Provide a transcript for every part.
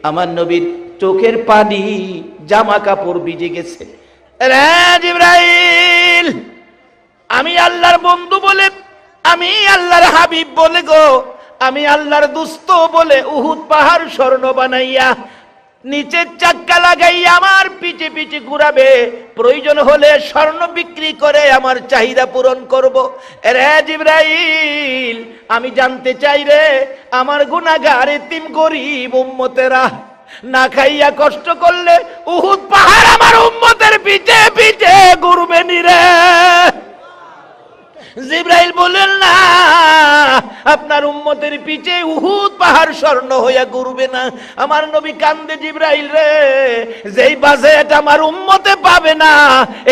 আমার নবীর চোখের পানি জামা কাপড় ভিজে গেছে। রে জিবরাইল, আমি আল্লাহর বন্ধু বলে, আমি আল্লাহর হাবিব বলে গো, আমি আল্লাহর দুস্ত বলে উহুদ পাহাড় স্বর্ণ বানাইয়া নিচের চাক্কা লাগাইয়া আমার পিছে পিছে ঘুরাবে, প্রয়োজন হলে স্বর্ণ বিক্রি করে আমার চাহিদা পূরণ করব। রে জিবরাইল, আমি জানতে চাই রে, আমার গুনাহগার এতিম গরিব উম্মতেরা না খাইয়া কষ্ট করলে উহুদ পাহাড় আমার উম্মতের পিছে পিছে ঘুরবে নি রে? জিবরাইল বলেন না, আপনার উম্মতের পিছে উহুদ পাহাড় স্বর্ণ হইয়া ঘুরবে না। আমার নবী কান্দে, জিবরাইল রে, যেই বাজেট আমার উম্মতে পাবে না,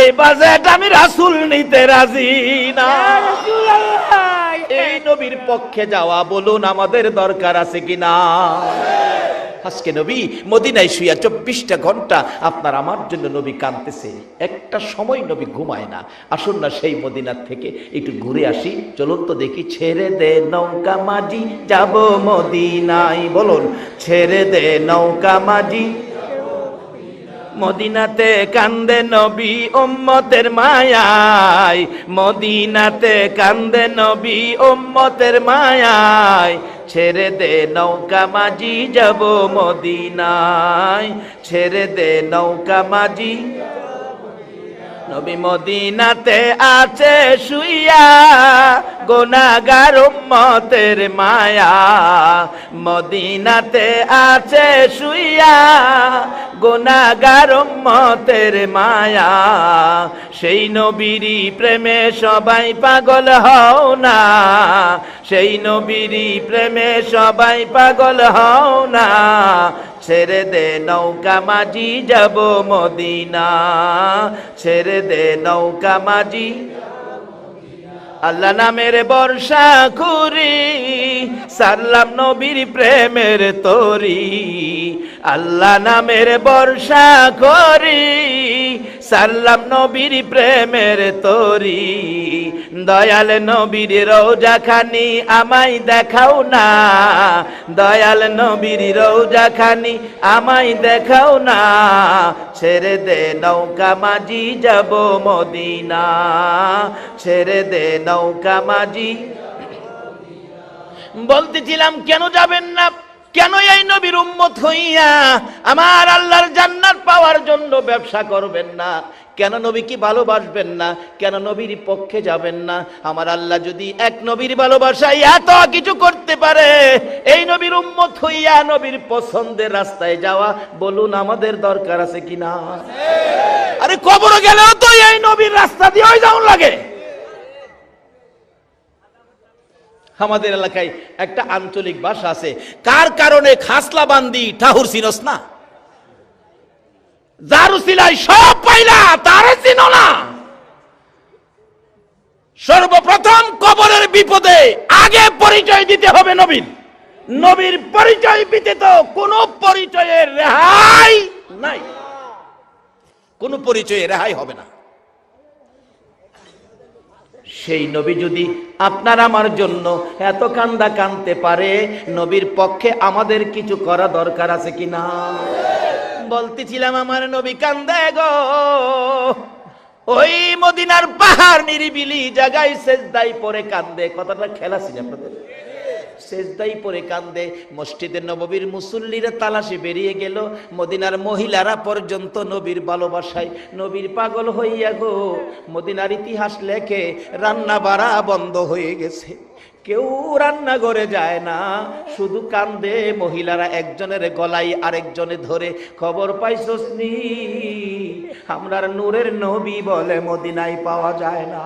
এই বাজেট আমি রাসূল নিতে রাজি না। এই নবীর পক্ষে যাওয়া বলুন আমাদের দরকার আছে কিনা? আজকে নবী মদিনায় শুইয়া 24টা ঘন্টা আপনার আমার জন্য নবী কাঁদতেছে, একটা সময় নবী ঘুমায় না। আসুন না সেই মদিনার থেকে একটু ঘুরে আসি, চলুন তো দেখি। ছেড়ে দে নৌকা মাঝি যাব মদিনায়, বলুন ছেড়ে দে নৌকা মাঝি। মদিনাতে কান্দে নবী উম্মতের মায়ায়, মদিনাতে কান্দে নবী উম্মতের মায়ায়। ছেড়ে দে নৌকা মাঝি যাব মদিনায়, ছেড়ে দে নৌকা মাঝি। নবী মদিনাতে আছে শুইয়া, গুনাহগার উম্মতের মায়া। মদিনাতে আছে শুইয়া, গুনাহগার উম্মতের মায়া। সেই নবীরই প্রেমে সবাই পাগল হও না, সেই নবীরই প্রেমে সবাই পাগল হও না। ছেড়ে দে নৌকা মাঝি যাব মদিনা, ছেড়ে দে নৌকা মাঝি। আল্লাহ নামের বর্ষা করি, সারলাম নবীর প্রেমের তরি। আল্লাহ নামের বর্ষা করি, সারলাম নবীর প্রেমের তরি। দয়াল নবীর রওজা খানি আমায় দেখাও না, দয়াল নবীর রওজা খানি আমায় দেখাও না। ছেড়ে দে নৌকা মাঝি যাব মদিনা, ছেড়ে দে নৌকা মাঝি। বলতেছিলাম কেন যাবেন না, কেন এই নবীর উম্মত হইয়া আমার আল্লাহর জান্নাত পাওয়ার জন্য ব্যবসা করবেন না? কেন নবীকে ভালোবাসবেন না? কেন নবীর পক্ষে যাবেন না? আমার আল্লাহ যদি এক নবীর ভালোবাসায় এত কিছু করতে পারে, এই নবীর উম্মত হইয়া নবীর পছন্দের রাস্তায় যাওয়া বলুন আমাদের দরকার আছে কিনা? আরে কবরে গেলেও তো এই নবীর রাস্তা দিয়ে যাওয়া লাগে। আমাদের এলাকায় একটা আঞ্চলিক ভাষা আছে, কার কারণে খাসলা বান্দি ঠাহুর চিনস না, যার উসিলায় সব পাইলা তারে চিনো না। সর্বপ্রথম কবরের বিপদে আগে পরিচয় দিতে হবে নবীর। নবীর পরিচয় ব্যতীত কোন পরিচয়ের রেহাই নাই, কোন পরিচয়ে রেহাই হবে না। সেই নবী যদি আপনার আমার জন্য এত কান্দা কাঁদতে পারে, নবীর পক্ষে আমাদের কিছু করা দরকার আছে কিনা? বলতেছিলাম আমার নবী কান্দে গো, ওই মদিনার পাহাড় নিরিবিলি জায়গায় সেজদায় পড়ে কান্দে। কথাটা খেলা ছিল আপনাদের, সেজদাই পরে কান্দে। মসজিদে নববীর মুসল্লিরা তালাশে বেরিয়ে গেল, মদিনার মহিলারা পর্যন্ত নবীর ভালোবাসায় নবীর পাগল হইয়া গো। মদিনার ইতিহাস লেখে রান্না বাড়া বন্ধ হয়ে গেছে, কেউ রান্নাঘরে যায় না, শুধু কান্দে মহিলারা, একজনের গলায় আরেকজনে ধরে। খবর পাইছস নি আমরার নূরের নবী বলে মদিনায় পাওয়া যায় না।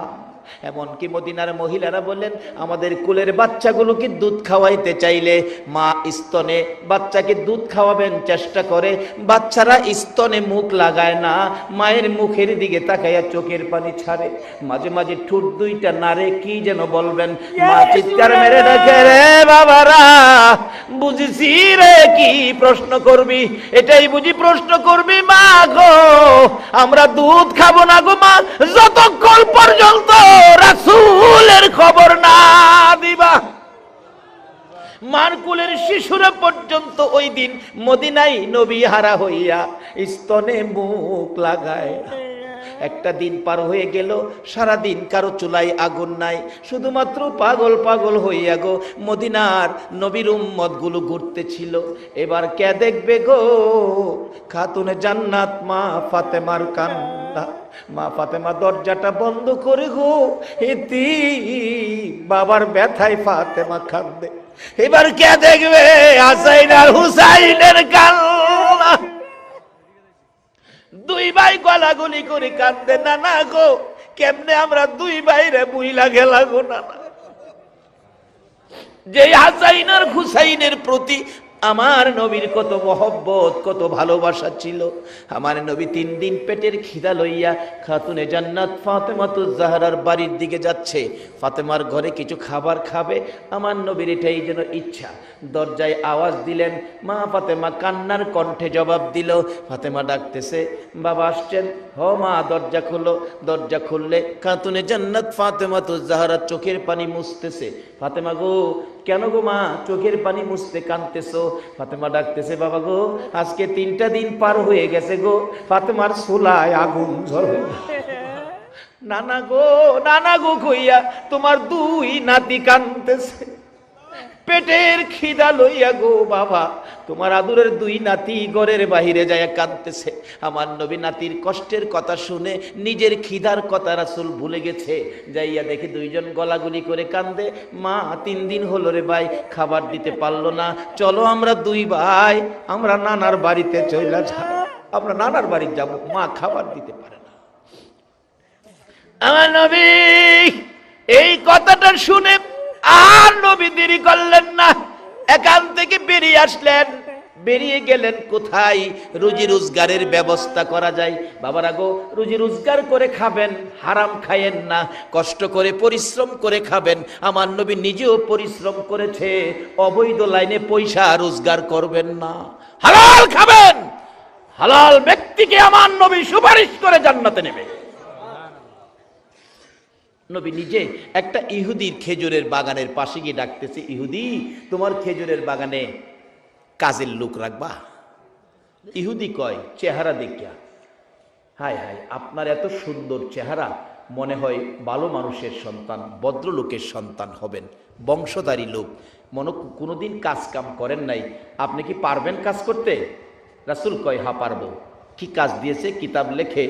এমনকি মদিনার মহিলারা বললেন, আমাদের কুলের বাচ্চাগুলোকে দুধ খাওয়াইতে চাইলে মা স্তনে বাচ্চাকে দুধ খাওয়াবেন চেষ্টা করে, বাচ্চারা স্তনে মুখ লাগায় না, মায়ের মুখের দিকে তাকাইয়া চোখের পানি ছাড়ে, মাঝে মাঝে ঠোঁট দুইটা নাড়ে, কি যেন বলবেন। মা চিৎকার মেরে ডাকে, রে বাবারা বুঝেছি রে, কি প্রশ্ন করবি? এটাই বুঝি প্রশ্ন করবি? মা গো, আমরা দুধ খাবো না গো মা, যতক্ষণ পর্যন্ত রাসূলের খবর না দিবা। মারকুলের শিশুরা পর্যন্ত ওই দিন মদিনায় নবী হারা হইয়া স্তনে মুখ লাগায়। একটা দিন পার হয়ে গেল, সারা দিন কারো চুলায় আগুন নাই, শুধুমাত্র পাগল পাগল হইয়া গো মদিনার নবীর উম্মত গুলো ঘুরতেছিল। এবার কে দেখবে গো? খাতুনে জান্নাত মা ফাতেমার কান্না। মা ফাতেমা দরজাটা বন্ধ করে গো এতি বাবার ব্যথায় ফাতেমা কাঁদে। এবার কে দেখবে? হাসাইন আর হুসাইনের কান্না। দুই ভাই গলাগলি করে কাঁদতে, না না গো কেমনে আমরা দুই ভাইরে বুইলা গেলা গো না। যে হাসাইন আর হুসাইনের প্রতি আমার নবীর কত মহব্বত, কত ভালোবাসা ছিল। আমার নবী 3 দিন পেটের খিদা লইয়া খাতুনে জান্নাত ফাতেমাতুজ জাহরার বাড়ির দিকে যাচ্ছে। ফাতেমার ঘরে কিছু খাবার খাবে, আমার নবীর এটাই যেন ইচ্ছা। দরজায় আওয়াজ দিলেন, মা ফাতেমা কান্নার কণ্ঠে জবাব দিল। ফাতেমা ডাকতেছে, বাবা আসছেন? হ মা, দরজা খোলো। দরজা খুললে খাতুনে জান্নাত ফাতেমাতুজ জাহরা চোখের পানি মুছতেছে। ফাতেমা গো, কেন গো মা চোখের পানি মুছতে কাঁদতেছো? ফাতেমা ডাকতেছে, বাবা গো আজকে 3টা দিন পার হয়ে গেছে গো, ফাতেমার চুলায় আগুন জ্বলে। নানা গো, নানা গো কইয়া তোমার 2 নাতি কাঁদতেছে, পেটের খিদা লইয়া গো বাবা তোমার আদুরের 2 নাতি ঘরের বাহিরে যায় কাঁদতেছে। আমার নবী নাতির কষ্টের কথা শুনে নিজের খিদার কথা রাসূল ভুলে গেছে। যাইয়া দেখে 2 জন গলাগুলি করে কান্দে, মা 3 দিন হলো রে ভাই খাবার দিতে পারলো না, চলো আমরা 2 ভাই আমরা নানার বাড়িতে চলে যাই, আমরা নানার বাড়ি যাব, মা খাবার দিতে পারে না। আমার নবী এই কথাটা শুনে আর নবী দেরি করলেন না, এখান থেকে বেরিয়ে আসলেন। বেরিয়ে গেলেন কোথায়? রুজি রোজগারের ব্যবস্থা করা যায়। বাবারা গো, রুজি রোজগার করে খাবেন, হারাম খায়েন না, কষ্ট করে পরিশ্রম করে খাবেন। আমার নবী নিজেও পরিশ্রম করেছে, অবৈধ লাইনে পয়সা রোজগার করবেন না, হালাল খাবেন। হালাল ব্যক্তিকে আমার নবী সুপারিশ করে জান্নাতে নেবে। নবী নিজে একটা ইহুদির খেজুরের বাগানের পাশে গিয়ে ডাকতেছে, ইহুদি তোমার খেজুরের বাগানে কাজের লোক রাখবা? ইহুদি কয়, চেহারা দেখিয়া হায় হায় আপনার এত সুন্দর চেহারা, মনে হয় ভালো মানুষের সন্তান, ভদ্রলোকের সন্তান হবেন, বংশধারী লোক, মনে কোনোদিন কাজ কাম করেন নাই, আপনি কি পারবেন কাজ করতে? রাসূল কয়, হ্যাঁ পারবো। কি কাজ দিয়েছে? কিতাব লেখে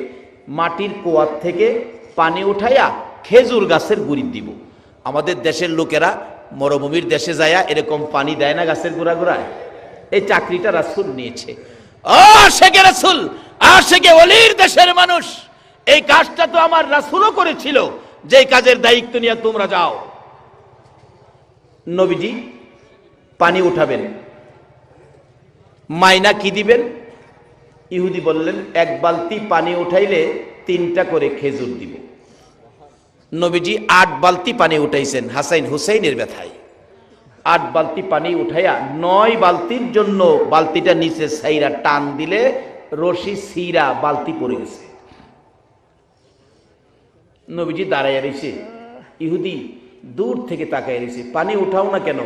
মাটির কুয়ার থেকে পানি উঠাইয়া খেজুর গাছের গুড়ি দিব। আমাদের দেশের লোকেরা মরুভূমির দেশে যায়া এরকম পানি দেয় না গাছের গোড়া গোড়ায়, এই চাকরিটা রাসূল নিয়েছে। আশেকে রাসূল, আশেকে ওলির দেশের মানুষ, এই কাজটা তো আমার রাসূলও করেছিল, যে কাজের দায়িত্ব নিয়ে তোমরা যাও। নবীজি পানি উঠাবেন, মাইনা কি দিবেন? ইহুদি বললেন, 1 বালতি পানি উঠাইলে 3টা করে খেজুর দিব। নবীজি 8 বালতি পানি উঠাইছেন হাসাইন হুসাইনের ব্যথায়। 8 বালতি পানি উঠাইয়া 9 বালতির জন্য বালতিটা নিচে সাইরা টান দিলে রশি সিরা বালতি পড়ে গেছে। নবীজি দাঁড়াইয়া রয়েছে, ইহুদি দূর থেকে তাকায় রয়েছে, পানি উঠাও না কেন?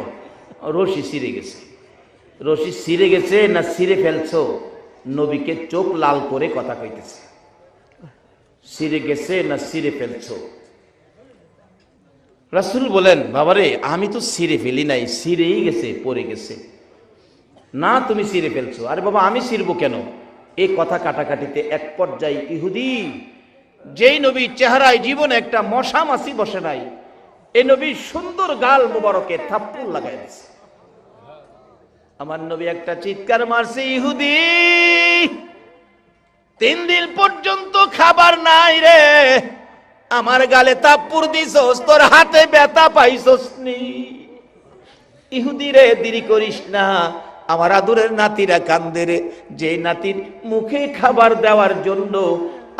রশি ছিঁড়ে গেছে। রশি ছিঁড়ে গেছে না ছিঁড়ে ফেলছো? নবীকে চোখ লাল করে কথা কইতেছে, ছিঁড়ে গেছে না ছিঁড়ে ফেলছো? রাসূল বলেন, বাবারে আমি তো ছিঁড়ে ফেলি নাই, ছিঁড়েই গেছে, পড়ে গেছে। না তুমি ছিঁড়ে ফেলছো। আরে বাবা আমি ছিঁড়বো কেন? এই কথা কাটাকাটিতে এক পর্যায়ে ইহুদি, যেই নবীর চেহারায় জীবনে একটা মশা মাছি বসে নাই, এই নবীর সুন্দর গাল মুবারকে থাপ্পড় লাগাই দিছে। আমার নবী একটা চিৎকার মারছে, ইহুদি 3 দিন পর্যন্ত খাবার নাই রে, আমার গালে থাপ্পড় দিছস, তোর হাতে ব্যথা পাইছস নি? ইহুদি রে দেরি করিস না, আমার আদরের নাতিরা কান্দে রে, যে নাতির মুখে খাবার দেওয়ার জন্য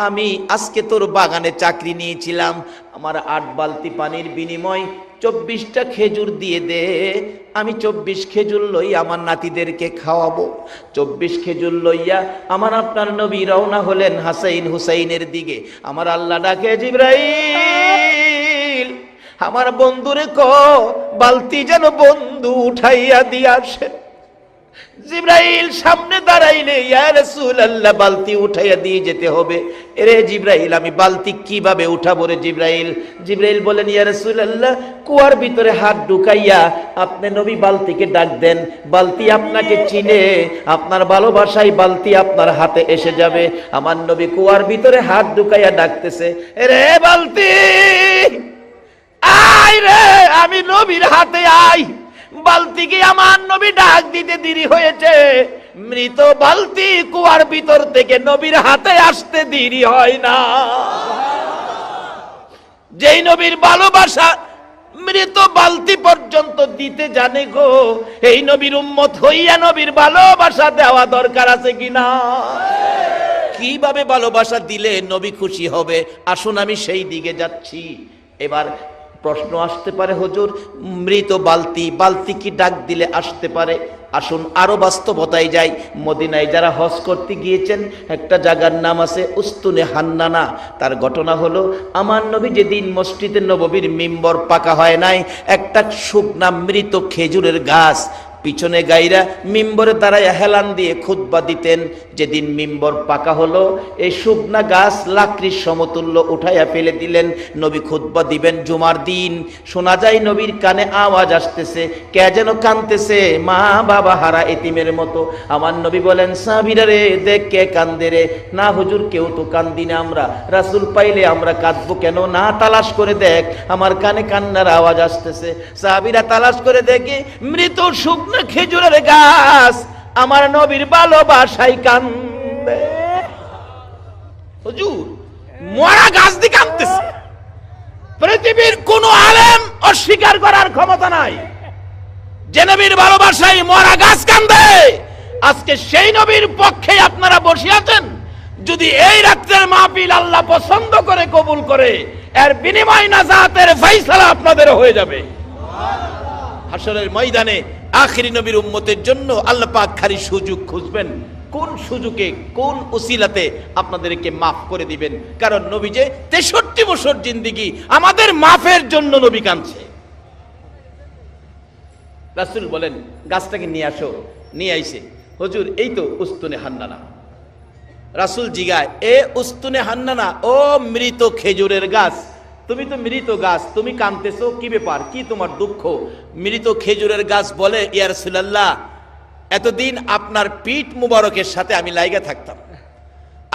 আমি আজকে তোর বাগানে চাকরি নিয়েছিলাম, আমার 8 বালতি পানির বিনিময় 24টা খেজুর দিয়ে দে, আমি 24 খেজুর লই আমার নাতিদেরকে খাওয়াবো। 24 খেজুর লইয়া আমার আপনার নবী রওনা হলেন হাসাইন হুসাইনের দিকে। আমার আল্লাহ ডাকে, জিবরাইল আমার বন্ধুরে বালতি যেন বন্ধু উঠাইয়া দিয়ে আসে। জিব্রাইল সামনে দাঁড়াইলে, ইয়া রাসূলুল্লাহ বালতি উঠাইয়া দিয়ে যেতে হবে। এরে জিব্রাইল, আমি বালতি কিভাবে উঠাবো রে জিব্রাইল? জিব্রাইল বলেন, ইয়া রাসূলুল্লাহ কুয়ার ভিতরে হাত ঢুকাইয়া আপনি নবী বালতিকে ডাক দেন, বালতি আপনাকে চিনে, আপনার ভালোবাসায় বালতি আপনার হাতে এসে যাবে। আমার নবী কুয়ার ভিতরে হাত ঢুকাইয়া ডাকতেছে, এরে বালতি আয় রে, আমি নবীর হাতে আই। বালতিকে আমার নবী ডাক দিতে দেরি হয়েছে, মৃত বালতি কুয়ার ভিতর থেকে নবীর হাতে আসতে দেরি হয় না। যেই নবীর ভালোবাসা মৃত বালতি পর্যন্ত দিতে জানে গো, এই নবীর উম্মত হইয়া নবীর ভালোবাসা দেওয়া দরকার আছে কিনা? কিভাবে ভালোবাসা দিলে নবী খুশি হবে? আসুন আমি সেই দিকে যাচ্ছি। এবার প্রশ্ন আসতে পারে, হুজুর মৃত বালতি কি ডাক দিলে আসতে পারে? আসুন আরো বাস্তবতায় যাই। মদিনায় যারা হজ করতে গিয়েছেন, একটা জায়গার নাম আছে উস্তুনে হান্নানা। তার ঘটনা হলো, আমার নবী যেদিন মসজিদে নববীর মিম্বর পাকা হয় নাই, একটা শুকনা মৃত খেজুরের গাছ পিছনে গাইরা মিম্বরে দাঁড়ায় হেলান দিয়ে খুতবা দিতেন। যেদিন মিম্বর পাকা হলো, এই শুকনা গাছ লাকড়ির সমতুল্য উঠাইয়া ফেলে দিলেন। নবী খুতবা দিবেন জুমার দিন, শোনা যায় নবীর কানে আওয়াজ আসতেছে, কে যেন কাঁদতেছে মা বাবা হারা এতিমের মতো। আমার নবী বলেন, সাহাবীরা রে দেখ কে কান্দে রে। না হুজুর কেউ তো কান্দি না আমরা, রাসূল পাইলে আমরা কাঁদবো কেন? না তালাশ করে দেখ, আমার কানে কান্নার আওয়াজ আসতেছে। সাহাবীরা তালাশ করে দেখে মৃত শুকনা খেজুরের গাছ আমার নবীর ভালোবাসায় কান্দে। হুজুর মরা গাছ দিয়ে কাঁদতেছে। পৃথিবীর কোন আলেম অস্বীকার করার ক্ষমতা নাই যে নবীর ভালোবাসায় মরা গাছ কান্দে। আজকে সেই নবীর পক্ষে আপনারা বসে আছেন। যদি এই রাত্রের মাহফিল আল্লাহ পছন্দ করে কবুল করে, এর বিনিময় নাজাতের ফয়সালা আপনাদের হয়ে যাবে। হাসরের ময়দানে আখিরি নবীর উম্মতের জন্য আল্লাহ পাক খালি সুযোগ খুঁজবেন, কোন সুযোগে কোন উসিলাতে আপনাদেরকে মাফ করে দিবেন। কারণ নবী যে 63 বছর জিন্দেগি আমাদের মাফের জন্য নবী কাঁদছে। রাসূল বলেন, গাছটাকে নিয়ে আসো। নিয়ে আইছে। হুজুর এই তো উস্তুনে হান্নানা। রাসূল জিগায়, এ উস্তুনে হান্নানা, ও মৃত খেজুরের গাছ, তুমি তো মৃত গাছ, তুমি কাঁদতেছো, কি ব্যাপার, কি তোমার দুঃখ? মৃত খেজুরের গাছ বলে, ইয়া রাসূলুল্লাহ এতদিন আপনার পিঠ মুবারকের সাথে আমি লাইগা থাকতাম,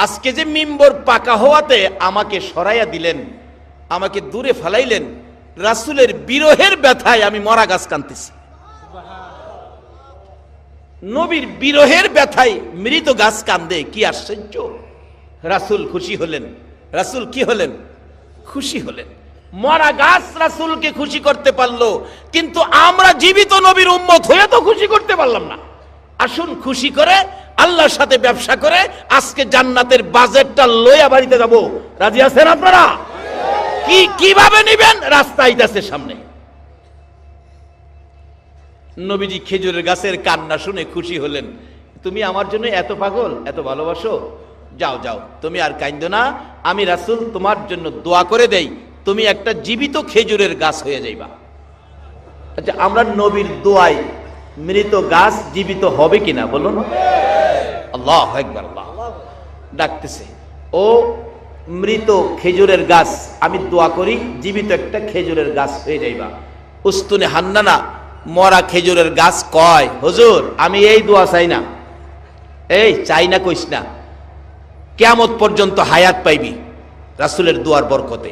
আজকে যে মিম্বর পাকা হওয়াতে আমাকে সরাইয়া দিলেন, আমাকে দূরে ফালাইলেন, রাসূলের বিরহের ব্যথায় আমি মরা গাছ কাঁদতেছি। নবীর বিরহের ব্যথায় মৃত গাছ কান্দে, কি আশ্চর্য! রাসূল খুশি হলেন। রাসূল কি হলেন? খুশি হলেন। মরা গাছ রাসূলকে খুশি করতে পারলো, কিন্তু আমরা জীবিত নবীর উম্মত হয়ে তো খুশি করতে পারলাম না। আসুন খুশি করে আল্লাহর সাথে ব্যবসা করে আজকে জান্নাতের বাজেটটা লইয়া বাড়িতে যাব। রাজি আছেন আপনারা? কিভাবে নিবেন? রাস্তা আইতাছে সামনে। নবীজি খেজুরের গাছের কান্না শুনে খুশি হলেন। তুমি আমার জন্য এত পাগল, এত ভালোবাসো, যাও যাও, তুমি আর কাঁদো না। আমি রাসূল তোমার জন্য দোয়া করে দেই, তুমি একটা জীবিত খেজুরের গাছ হয়ে যাইবা। আচ্ছা, আমরা নবীর দোয়ায় মৃত গাছ জীবিত হবে কিনা বলুন? আল্লাহু আকবার। আল্লাহ ডাকতেছে, ও মৃত খেজুরের গাছ, আমি দোয়া করি জীবিত একটা খেজুরের গাছ হয়ে যাইবা। উস্তুনে হান্নানা, মরা খেজুরের গাছ কয়, হুজুর আমি এই দোয়া চাই না। এই চাই না কইস না, কিয়ামত পর্যন্ত হায়াত পাইবি রাসূলের দোয়ার বরকতে।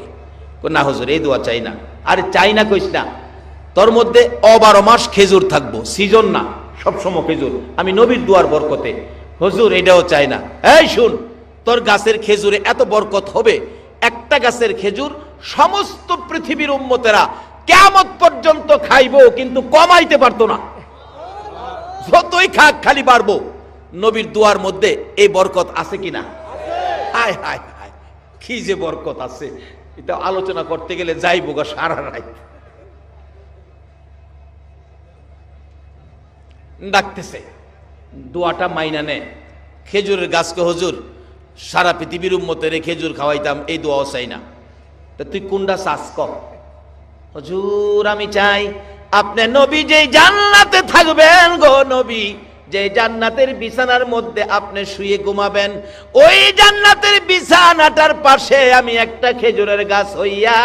না হুজুর এই দোয়া চাই না। আরে চাই না কইস না, তোর মধ্যে 12 মাস খেজুর থাকবো, সিজন না, সবসময় খেজুর, আমি নবীর দোয়ার বরকতে। হুজুর এটাও চাই না। এই শুন, তোর গাছের খেজুরে এত বরকত হবে, একটা গাছের খেজুর সমস্ত পৃথিবীর উম্মতেরা কিয়ামত পর্যন্ত খাইবো, কিন্তু কমাইতে পারতো না। যতই খাক খালি বাড়বো। নবীর দোয়ার মধ্যে এই বরকত আছে কিনা? হায় হায় হায়, কি যে বরকত আছে, এটা আলোচনা করতে গেলে যাইবো গা সারা রাত। ডাকতেছে, দোয়াটা মাইনা নে। খেজুরের গাছকে, হুজুর সারা পৃথিবীর উম্মতের খেজুর খাওয়াইতাম, এই দোয়াও চাই না। তা তুই কোনটা চাস ক? হুজুর আমি চাই আপনি নবী যে জান্নাতে থাকবেন গো নবী, যে জান্নাতের বিছানার মধ্যে আপনি শুয়ে ঘুমাবেন, ওই জান্নাতের বিছানাটার পাশে আমি একটা খেজুরের গাছ হইয়া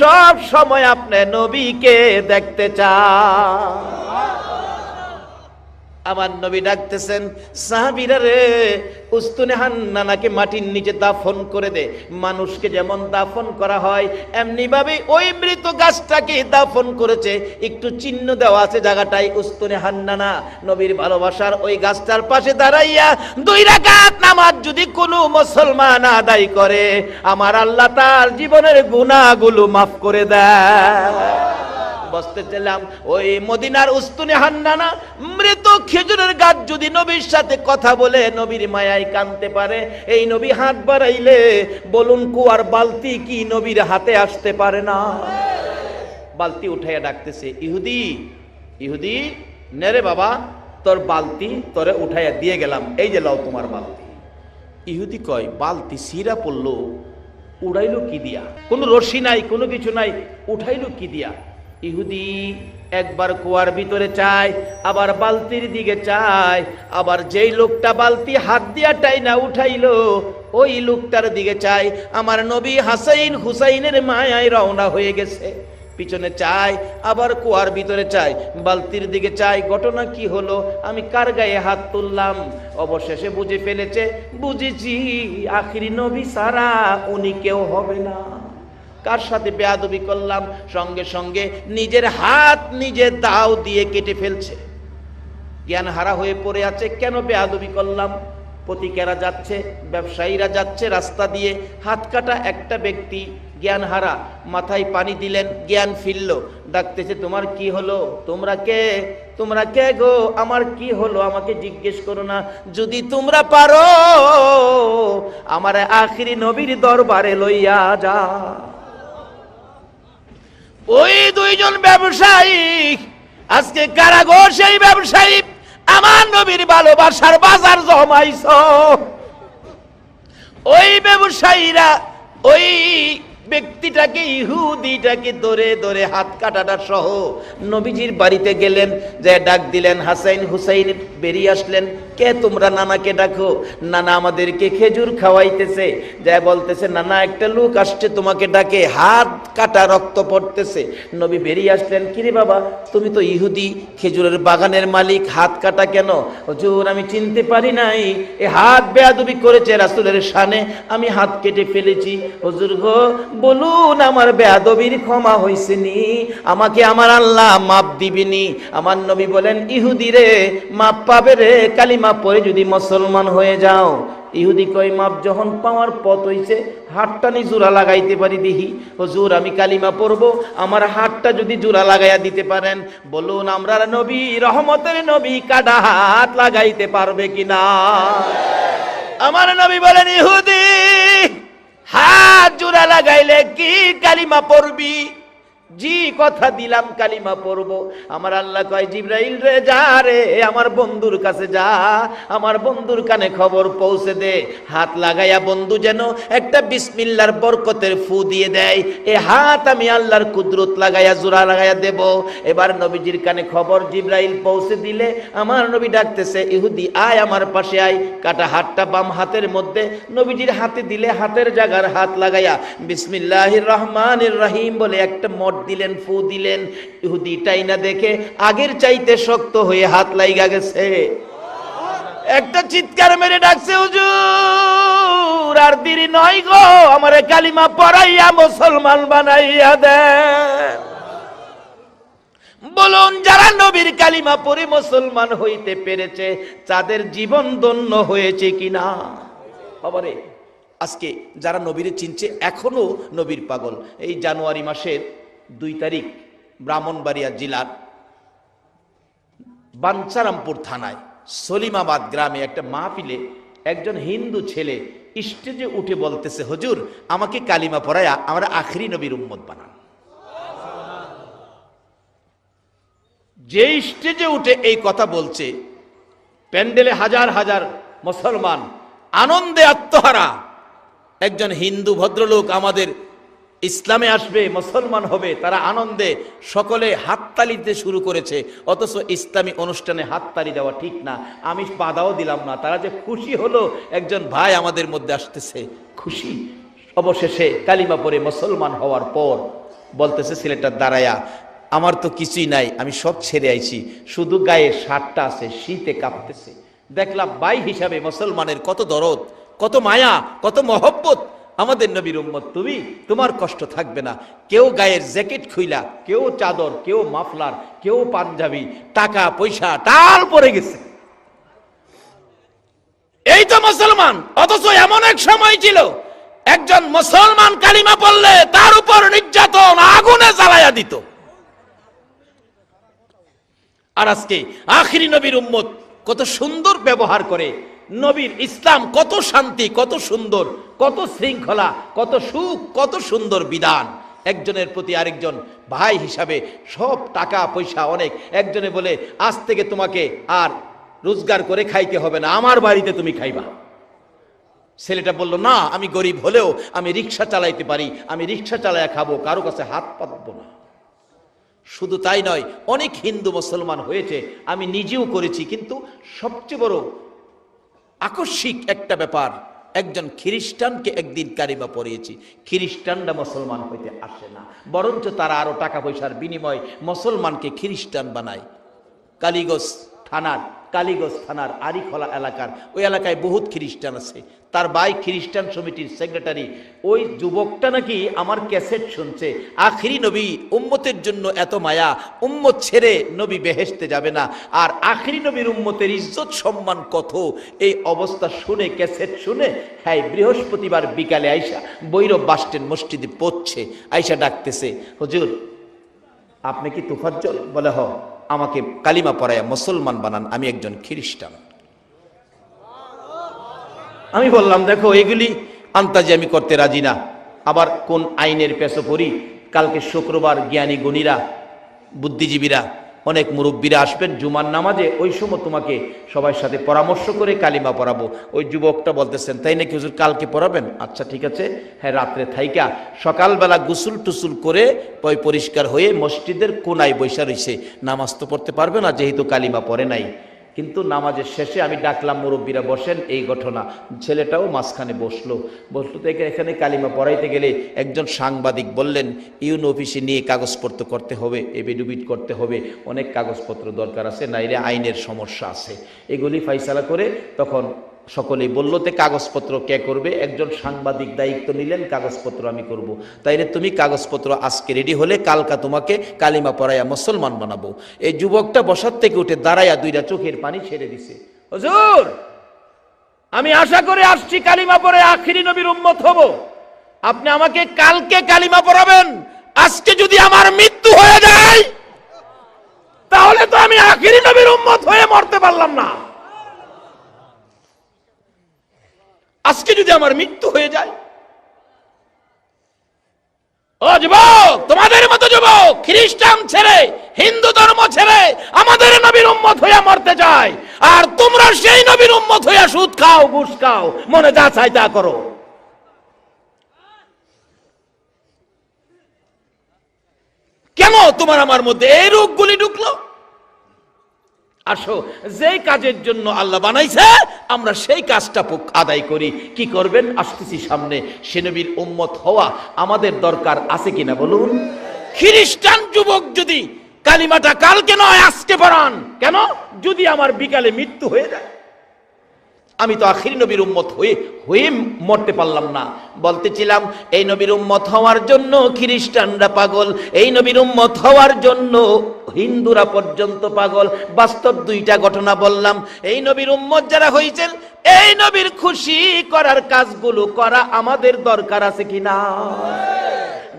সব সময় আপনি নবীকে দেখতে চাই। আমার নবী ডাকতেছেন, সাহাবীরা রে, উস্তুনে হান্নানাকে মাটির নিচে দাফন করে দে। মানুষকে যেমন দাফন করা হয় এমনি ভাবে ওই মৃত গাছটাকে দাফন করেছে, একটু চিহ্ন দেওয়া আছে জায়গাটাই উস্তুনে হান্নানা। নবীর ভালোবাসার ওই গাছটার পাশে দাঁড়াইয়া 2 রাকাত নামাজ যদি কোনো মুসলমান আদায় করে, আমার আল্লাহ তার জীবনের গুনাহগুলো মাফ করে দেয়। বসতে চাইলাম ওই মদিনার উস্তুনে হান্নানা মৃত খেজুরের গাছ যদি নবীর সাথে কথা বলে নবীর মায়ায় কানতে পারে, এই নবী হাত বাড়াইলে বলুন কুয়ার বালতি কি নবীর হাতে আসতে পারে না? বালতি উঠাইয়া ডাকতেছে, ইহুদি ইহুদি নেরে বাবা, তোর বালতি তোরে উঠাইয়া দিয়ে গেলাম, এই যে লাও তোমার বালতি। ইহুদি কয়, বালতি সিরা পড়লো, উড়াইলো কি দিয়া? কোনো রশি নাই, কোনো কিছু নাই, উঠাইলো কি দিয়া? ইহুদি একবার কুয়ার ভিতরে চায়, আবার বালতির দিকে চায়, আবার যেই লোকটা বালতি হাত দিয়া টাইনা উঠাইলো ওই লোকটার দিকে চায়। আমার নবী হাসাইন হুসাইনের মায়ায় রওনা হয়ে গেছে, পিছনে চায়, আবার কুয়ার ভিতরে চায়, বালতির দিকে চায়। ঘটনা কি হলো, আমি কার গায়ে হাত তুললাম? অবশেষে বুঝে ফেলেছে, বুঝেছি আখিরি নবী সারা উনি কেউ হবে না। কার সাথে বেয়াদবি করলাম, সঙ্গে সঙ্গে নিজের হাত নিজে দাও দিয়ে কেটে ফেলছে। জ্ঞান হারা হয়ে পড়ে আছে, কেন বেয়াদবি করলাম? পথিকেরা যাচ্ছে, ব্যবসায়ীরা যাচ্ছে রাস্তা দিয়ে, হাত কাটা একটা ব্যক্তি জ্ঞান হারা, মাথায় পানি দিলেন, জ্ঞান ফিরল, ডাকতেছে, তোমার কি হলো? তোমরা কে? তোমরা কে গো? আমার কি হলো আমাকে জিজ্ঞেস করো না, যদি তোমরা পারো আমার আখিরি নবীর দরবারে লইয়া যা। ওই 2 জন ব্যবসায়ী আজকে কারাগো, সেই ব্যবসায়ী আমার নবীর ভালোবাসার বাজার জমাইছ। ওই ব্যবসায়ীরা ওই ব্যক্তিটাকে, ইহুদিটাকে ধরে ধরে হাত কাটাটা সহ নবীজির বাড়িতে গেলেন, যে ডাক দিলেন, হাসাইন হুসাইন বেরিয়ে আসলেন, কে তোমরা? নানাকে ডাকো। নানা আমাদেরকে খেজুর খাওয়াইতেছে, যা বলতেছে, নানা একটা লোক আসছে তোমাকে ডাকে, হাত কাটা রক্ত পড়তেছে। নবী বেরিয়ে আসলেন, কিরে বাবা, তুমি তো ইহুদি, খেজুরের বাগানের মালিক, হাত কাটা কেন? হুজুর আমি চিনতে পারি নাই, এ হাত বেয়াদবি করেছে রাসূলের শানে, আমি হাত কেটে ফেলেছি। হুজুর গো বলুন আমার বেয়াদবির ক্ষমা হইছে নি? আমাকে আমার আল্লাহ মাপ দিবেনি? আমার নবী বলেন, ইহুদি রে মাপ পাবে রে, কালিমা পড়ে যদি মুসলমান হয়ে যাও। ইহুদি কয়, মাপ যখন পাওয়ার পথ হইছে, হাতটা নি জোড়া লাগাইতে পারি দিহি। হুজুর আমি কালিমা পড়বো, আমার হাতটা যদি জোড়া লাগাইয়া দিতে পারেন, বলুন আমরা নবী, রহমতের নবী, কাটা হাত লাগাইতে পারবে কিনা? আমার নবী বলেন, ইহুদি হাত জোড়া লাগাইলে কি কালিমা পড়বি? জি কথা দিলাম কালিমা পড়বো। আমার আল্লাহ কয়, জিবরাইল রে যা রে, আমার বন্ধুর কাছে যা, আমার বন্ধুর কানে খবর পৌঁছে দে, হাত লাগাইয়া বন্ধু যেন একটা বিসমিল্লাহর বরকতের ফু দিয়ে দেয়। এ হাত আমি আল্লাহর কুদরত লাগাইয়া জোড়া লাগাইয়া দেব। এবার নবীজির কানে খবর জিবরাইল পৌঁছে দিলে আমার নবী ডাকতেছে, ইহুদি আয় আমার পাশে আয়। কাটা হাতটা বাম হাতের মধ্যে নবীজির হাতে দিলে, হাতের জায়গার হাত লাগাইয়া বিসমিল্লাহির রহমানির রহিম বলে একটা মট দিলেন, ফু দিলেন। ইহুদি টাইনা দেখে আগের চাইতে শক্ত হয়ে হাত লাইগা গেছে। একটা চিৎকার মেরে ডাকছে, হুজুর আর দেরি নয় গো, আমারে কালিমা পড়াইয়া মুসলমান বানাইয়া দেন। বলুন যারা নবীর কালিমা পড়ে মুসলমান হইতে পেরেছে, তাদের জীবন ধন্য হয়েছে কিনা? বাবারে, আজকে যারা নবীরে চিনছে এখনো নবীর পাগল। এই জানুয়ারি মাসের 2 তারিখ ব্রাহ্মণবাড়িয়া জেলার বাঞ্ছারামপুর থানায় সলিমাবাদ গ্রামে একটা মাহফিলে একজন হিন্দু ছেলে স্টেজে উঠে বলতেছে, হুজুর আমাকে কালিমা পড়ায়া আমরা আখরি নবীর উম্মত বানান। যে স্টেজে উঠে এই কথা বলছে, প্যান্ডেলে হাজার হাজার মুসলমান আনন্দে আত্মহারা। একজন হিন্দু ভদ্রলোক আমাদের ইসলামে আসবে, মুসলমান হবে, তারা আনন্দে সকলে হাততালি দিতে শুরু করেছে। অথচ ইসলামী অনুষ্ঠানে হাততালি দেওয়া ঠিক না, আমি বাধাও দিলাম না। তারা যে খুশি হলো একজন ভাই আমাদের মধ্যে আসতেছে, খুশি। অবশেষে কালিমা পড়ে মুসলমান হওয়ার পর বলতেছে ছেলেটা দাঁড়ায়া, আমার তো কিছুই নাই, আমি সব ছেড়ে আইছি, শুধু গায়ে শার্টটা আছে, শীতে কাঁপতেছে। দেখলাম ভাই হিসাবে মুসলমানের কত দরদ, কত মায়া, কত মহব্বত। আমাদের নবীর উম্মত তুমি, তোমার কষ্ট থাকবে না। কেউ গায়ের জ্যাকেট খুইলা, কেউ চাদর, কেউ মাফলার, কেউ পাঞ্জাবি, টাকা পয়সা টাল পড়ে গেছে। এই তো মুসলমান। অথচ এমন এক সময় ছিল একজন মুসলমান কালিমা পড়লে তার উপর নির্যাতন আগুনে জ্বালায়া দিত। আর আজকে আখিরি নবীর উম্মত কত সুন্দর ব্যবহার করে। নবীর ইসলাম কত শান্তি, কত সুন্দর, কত শৃঙ্খলা, কত সুখ, কত সুন্দর বিধান। একজনের প্রতি আরেকজন ভাই হিসাবে সব টাকা পয়সা অনেক। একজনে বলে আজ থেকে তোমাকে আর রোজগার করে খাইতে হবে না, আমার বাড়িতে তুমি খাইবা। ছেলেটা বলল না, আমি গরিব হলেও আমি রিক্সা চালাইতে পারি, আমি রিক্সা চালায়া খাবো, কারো কাছে হাত পাতবো না। শুধু তাই নয়, অনেক হিন্দু মুসলমান হয়েছে, আমি নিজেও করেছি। কিন্তু সবচেয়ে বড় আকস্মিক একটা ব্যাপার, একজন খ্রিস্টানকে একদিন কালিমা পড়িয়েছি। খ্রিস্টানরা মুসলমান হইতে আসে না, বরঞ্চ তারা আরো টাকা পয়সার বিনিময় মুসলমানকে খ্রিস্টান বানায়। কালীগঞ্জ থানার আরিখলা এলাকার ওই এলাকায় বহুত খ্রিস্টান আছে। তার ভাই খ্রিস্টান সমিতির সেক্রেটারি। ওই যুবকটা নাকি আমার ক্যাসেট শুনছে, আখিরি নবী, উম্মতের জন্য এত মায়া, উম্মত ছেড়ে নবী বেহেশতে যাবে না, আর আখিরি নবীর উম্মতের ইজ্জত সম্মান কত। এই অবস্থা শুনে, ক্যাসেট শুনে, হ্যাঁ, বৃহস্পতিবার বিকালে আইসা বৈরব বাসস্ট্যান্ড মসজিদে পড়ছে। আইসা ডাকতেছে, হুজুর আপনি কি তুফাজ্জল? বলে হ, আমাকে কালিমা পড়ায়া মুসলমান বানান, আমি একজন খ্রিস্টান। আমি বললাম দেখো, এগুলি আন্তাজি আমি করতে রাজি না। আবার কোন আইনের পেছো পড়ি। কালকে শুক্রবার জ্ঞানী গুণীরা, বুদ্ধিজীবীরা, অনেক মুরব্বীরা আসবেন জুমার নামাজে, ওই সময় তোমাকে সবার সাথে পরামর্শ করে কালিমা পড়াবো। ওই যুবকটা বলতেছেন, তাই নাকি হুজুর, কালকে পড়াবেন? আচ্ছা ঠিক আছে। হ্যাঁ, রাত্রে থাইকা সকালবেলা গুসুল টুসুল করে পরিষ্কার হয়ে মসজিদের কোনায় বৈশা রইছে। নামাজ তো পড়তে পারবে না যেহেতু কালিমা পড়ে নাই। কিন্তু নামাজের শেষে আমি ডাকলাম, মুরব্বীরা বসেন, এই ঘটনা। ছেলেটাও মাঝখানে বসলো তো এখানে কালিমা পড়াইতে গেলে একজন সাংবাদিক বললেন, ইউনো অফিসে নিয়ে কাগজপত্র করতে হবে, এফিডেভিট করতে হবে, অনেক কাগজপত্র দরকার আছে, নাইলে আইনের সমস্যা আছে। এগুলি ফাইসালা করে তখন সকলেই বলল, তে কাগজপত্র কে করবে? একজন সাংবাদিক দায়িত্ব নিলেন, কাগজপত্র আমি করব। তাইলে তুমি কাগজপত্র আজকে রেডি হলে কালকা তোমাকে কালিমা পড়াইয়া মুসলমান বানাবো। এই যুবকটা বসার থেকে উঠে দাঁড়াইয়া দুইটা চোখের পানি ছেড়ে দিছে। হুজুর, আমি আশা করে আসছি কালিমা পড়ে আখিরি নবীর উম্মত হব, আপনি আমাকে কালকে কালিমা পড়াবেন। আজকে যদি আমার মৃত্যু হয়ে যায় তাহলে তো আমি আখিরি নবীর উম্মত হয়ে মরতে পারলাম না। আজকে যদি আমার মৃত্যু হয়ে যায়। ও যুবক, তোমাদের মতো যুবক খ্রিস্টান ছেড়ে, হিন্দু ধর্ম ছেড়ে আমাদের নবীর উম্মত হইয়া মরতে চায়, আর তোমরা সেই নবীর উম্মত হইয়া সুদ খাও, ঘুষ খাও, মনে যা চাই তা করো। কেন তোমার আমার মধ্যে এই রোগগুলি ঢুকলো? আসো, যেই কাজের জন্য আল্লাহ বানাইছে আমরা সেই কাজটা আদায় করি। কি করবেন? আসতেছি সামনে। সে নবীর উম্মত হওয়া আমাদের দরকার আছে কিনা বলুন? খ্রিস্টান যুবক যদি কালিমাটা কালকে নয় আজকে পড়ান, কেন? যদি আমার বিকালে মৃত্যু হয়ে যায়, আমি তো আখিরি নবীর উম্মত হয়ে মরতে পারলাম না। বলতেছিলাম, এই নবীর উম্মত হওয়ার জন্য খ্রিস্টানরা পাগল, এই নবীর উম্মত হওয়ার জন্য হিন্দুরা পর্যন্ত পাগল। বাস্তব দুইটা ঘটনা বললাম। এই নবীর উম্মত যারা হয়েছেন, এই নবীর খুশি করার কাজগুলো করা আমাদের দরকার আছে কিনা?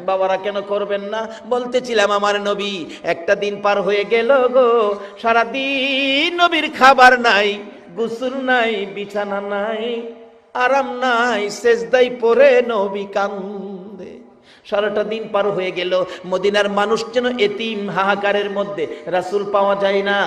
বাবারা কেন করবেন না? বলতেছিলাম, আমার নবী একটা দিন পার হয়ে গেল গো, সারাদিন নবীর খাবার নাই, গোসল নাই, বিছানা নাই, আরাম নাই, সেজদায় পড়ে নবী কান্দে। সারাটা দিন পার হয়ে গেল, মদিনার মানুষ যেন এতিম, হাহাকারের মধ্যে, রাসূল পাওয়া যায় না।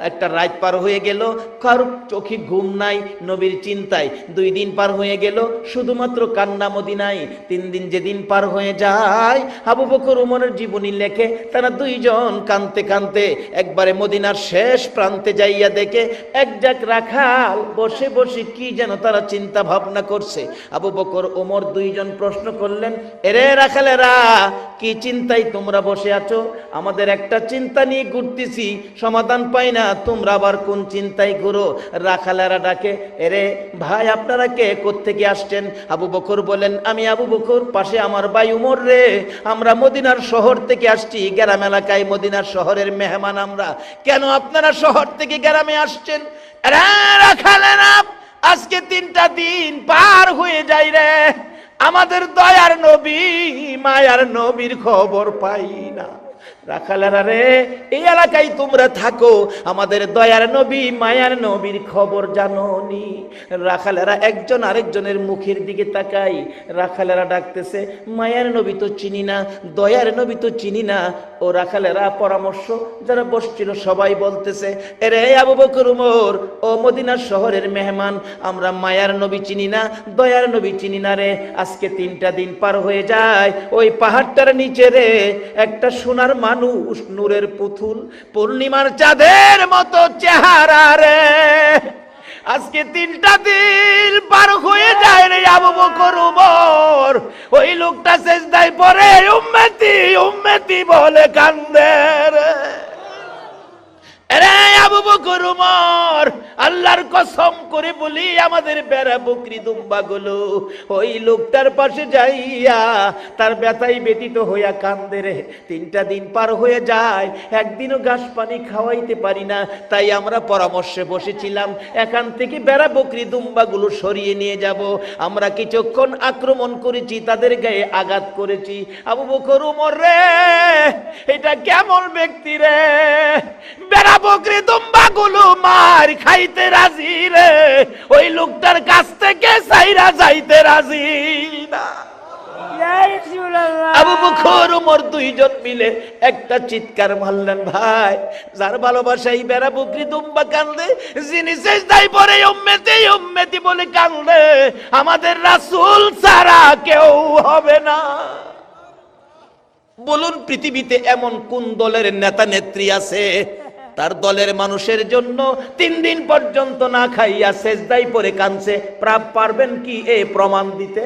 একটা রাত পার হয়ে গেল, কারোর চোখে ঘুম নাই, নবীর চিন্তায়। 2 দিন পার হয়ে গেল, শুধুমাত্র কান্না মদিনায়। 3 দিন যেদিন পার হয়ে যায়, আবু বকর ওমরের জীবনী লেখে, তারা 2 জন কাঁদতে কাঁদতে একবারে মদিনার শেষ প্রান্তে যাইয়া দেখে এক জাক রাখাল বসে বসে কি যেন তারা চিন্তা ভাবনা করছে। আবু বকর ওমর 2 জন প্রশ্ন করলেন, এরে রাখালেরা, কি চিন্তায় তোমরা বসে আছো? আমাদের একটা চিন্তা নিয়ে ঘুরতেছি, সমাধান পাই না, তোমরা আবার কোন চিন্তায় ঘুরো? রাখালেরা ডাকে, এরে ভাই, আপনারা কে, কোত্থেকে আসছেন? আবু বকর বলেন, আমি আবু বকর, পাশে আমার ভাই উমর রে, আমরা মদিনার শহর থেকে আসছি, গ্রাম এলাকায় মদিনার শহরের মেহমান আমরা। কেন আপনারা শহর থেকে গ্রামে আসছেন? রাখালেরা, আজকে 3টা দিন পার হয়ে যায় রে, আমাদের দয়ার নবী, মায়ার নবীর খবর পাই না। রাখালেরা রে, এই এলাকায় তোমরা থাকো, আমাদের দয়ার নবী, মায়ার নবীর খবর জানোনি? রাখালেরা একজন আরেকজনের মুখের দিকে তাকাই। রাখালেরা ডাকতেছে, মায়ার নবী তো চিনি না, দয়ার নবী তো চিনি না। ও রাখালেরা পরামর্শ, যারা বসছিল সবাই বলতেছে, এরে আবু বকর উমর, ও মদিনার শহরের মেহমান, আমরা মায়ার নবী চিনি না, দয়ার নবী চিনি না রে। আজকে 3টা দিন পার হয়ে যায়, ওই পাহাড়টার নিচে রে একটা সোনার মানুষ, নূরের পুতুল, পূর্ণিমার চাঁদের মতো চেহারা রে। আজকে 3টা দিন পার হয়ে যায় রে আবু বকর উমর, ওই লোকটা সেজদায় পড়ে উম্মতি উম্মতি বলে কান্দে রে। আবু বকর উমর, আল্লাহর কসম করে বলি, আমাদের বেড়া বকরি দুম্বা গুলো ওই লোকটার পাশে যাইয়া তার ব্যথায় ব্যতীত হইয়া কান্দে রে। 3টা দিন পার হয়ে যায়, একদিনও ঘাস পানি খাওয়াইতে পারি না। তাই আমরা পরামর্শে বসেছিলাম, এখান থেকে বেড়া বকরি দুম্বা গুলো সরিয়ে নিয়ে যাব। আমরা কিছুক্ষণ আক্রমণ করেছি, তাদের গায়ে আঘাত করেছি। আবু বকর উমর রে, এটা কেমন ব্যক্তি রে, বেড়া বকরি দুম্বা গুলো মার খাইতে রাজি রে, ওই লোকটার কাছ থেকে সাইরা যাইতে রাজি না। আবু বকর উমর 2 জন মিলে একটা চিৎকার মারলেন, ভাই, যার ভালোবাসাই বেড়া বকরি দুম্বা কান্দে, যিনি সেজদায় পড়ে উম্মতি উম্মতি বলে কান্দে, আমাদের রাসূল ছাড়া কেউ হবে না। বলুন, পৃথিবীতে এমন কোন দলের নেতা নেত্রী আছে তার দলের মানুষের জন্য 3 দিন পর্যন্ত না খাইয়া সেজদায় পড়ে কাঁদছে? পারবেন কি এ প্রমাণ দিতে?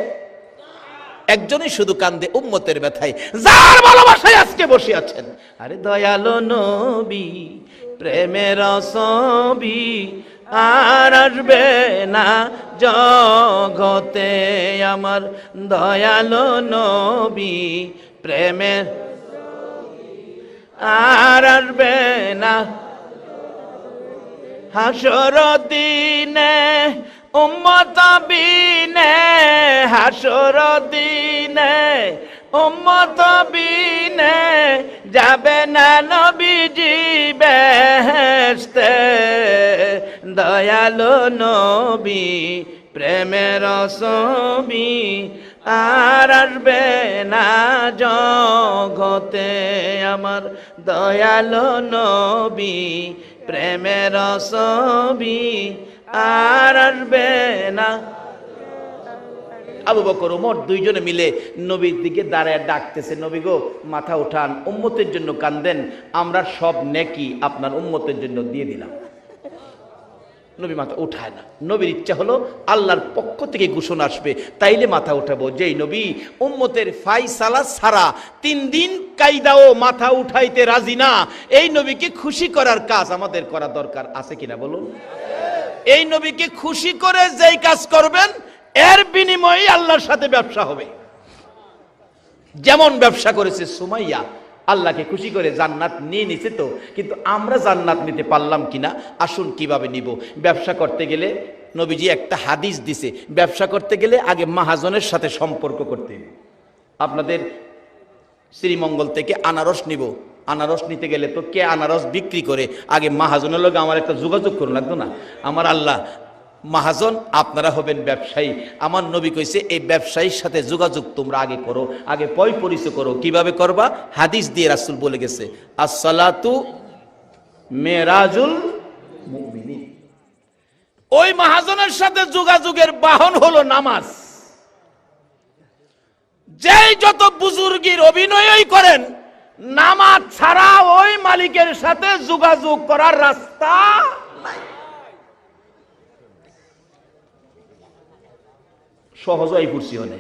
একজনই শুধু কান্দে উম্মতের ব্যথায়, যার ভালোবাসায় আজকে বসে আছেন। আরে দয়ালো নবী, প্রেমের ছবি আর আসবে না জগতে, আমার দয়ালো নবী, প্রেমের আর আসবে না। হাসর দিনে উম্মত বিনে, হাসর দিনে উম্মত বিনে, যাবে না নবীজি বেহেশতে, দয়ালো নবী, প্রেমের ছবি আর আসবে না জগতে, আমার দয়ালো নবী, প্রেমের ছবি আর আসবে না। আবু বকর ওমর 2 জনে মিলে নবীর দিকে দাঁড়ায় ডাকতেছে, নবী গো, মাথা উঠান, উম্মতের জন্য কান্দেন, আমরা সব নেকি আপনার উম্মতের জন্য দিয়ে দিলাম। নবী মাথা উঠায় না। নবীর ইচ্ছা হলো আল্লাহর পক্ষ থেকে ঘোষণা আসবে, তাইলে মাথা উঠাবো। যেই নবী উম্মতের ফায়সালা ছাড়া 3 দিন কায়দাও মাথা উঠাইতে রাজি না, এই নবীকে খুশি করার কাজ আমাদের করা দরকার আছে কিনা বলুন? এই নবীকে খুশি করে যেই কাজ করবেন, এর বিনিময়ে আল্লাহর সাথে ব্যবসা হবে। যেমন ব্যবসা করেছে সুমাইয়া, আল্লাহকে খুশি করে জান্নাত নিয়ে নিছে তো, কিন্তু আমরা জান্নাত নিতে পারলাম কিনা? আসুন কিভাবে নিব। ব্যবসা করতে গেলে নবীজি একটা হাদিস দিছে, ব্যবসা করতে গেলে আগে মাহাজনের সাথে সম্পর্ক করতে হবে। আপনাদের শ্রীমঙ্গল থেকে আনারস নিব, আনারস নিতে গেলে তো কে আনারস বিক্রি করে, আগে মাহাজনের লগে আমার একটা যোগাযোগ করুন লাগতো না? আমার আল্লাহ মহাজন, আপনারা হবেন ব্যবসায়ী। আমার নবী কইছে এই ব্যবসায়ীর সাথে যোগাযোগ তোমরা আগে করো, আগে পরিচয় করো। কিভাবে করবা? হাদিস দিয়ে রাসূল বলে গেছে, আসসালাতু মেরাজুল মুমিনিন। ওই মহাজনের সাথে যোগাযোগের বাহন হলো নামাজ। যেই যত বুজুর্গির অভিনয়ই করেন, নামাজ ছাড়া ওই মালিকের সাথে যোগাযোগ করার রাস্তা নাই। সহজ হয়ে পড়ছি হলে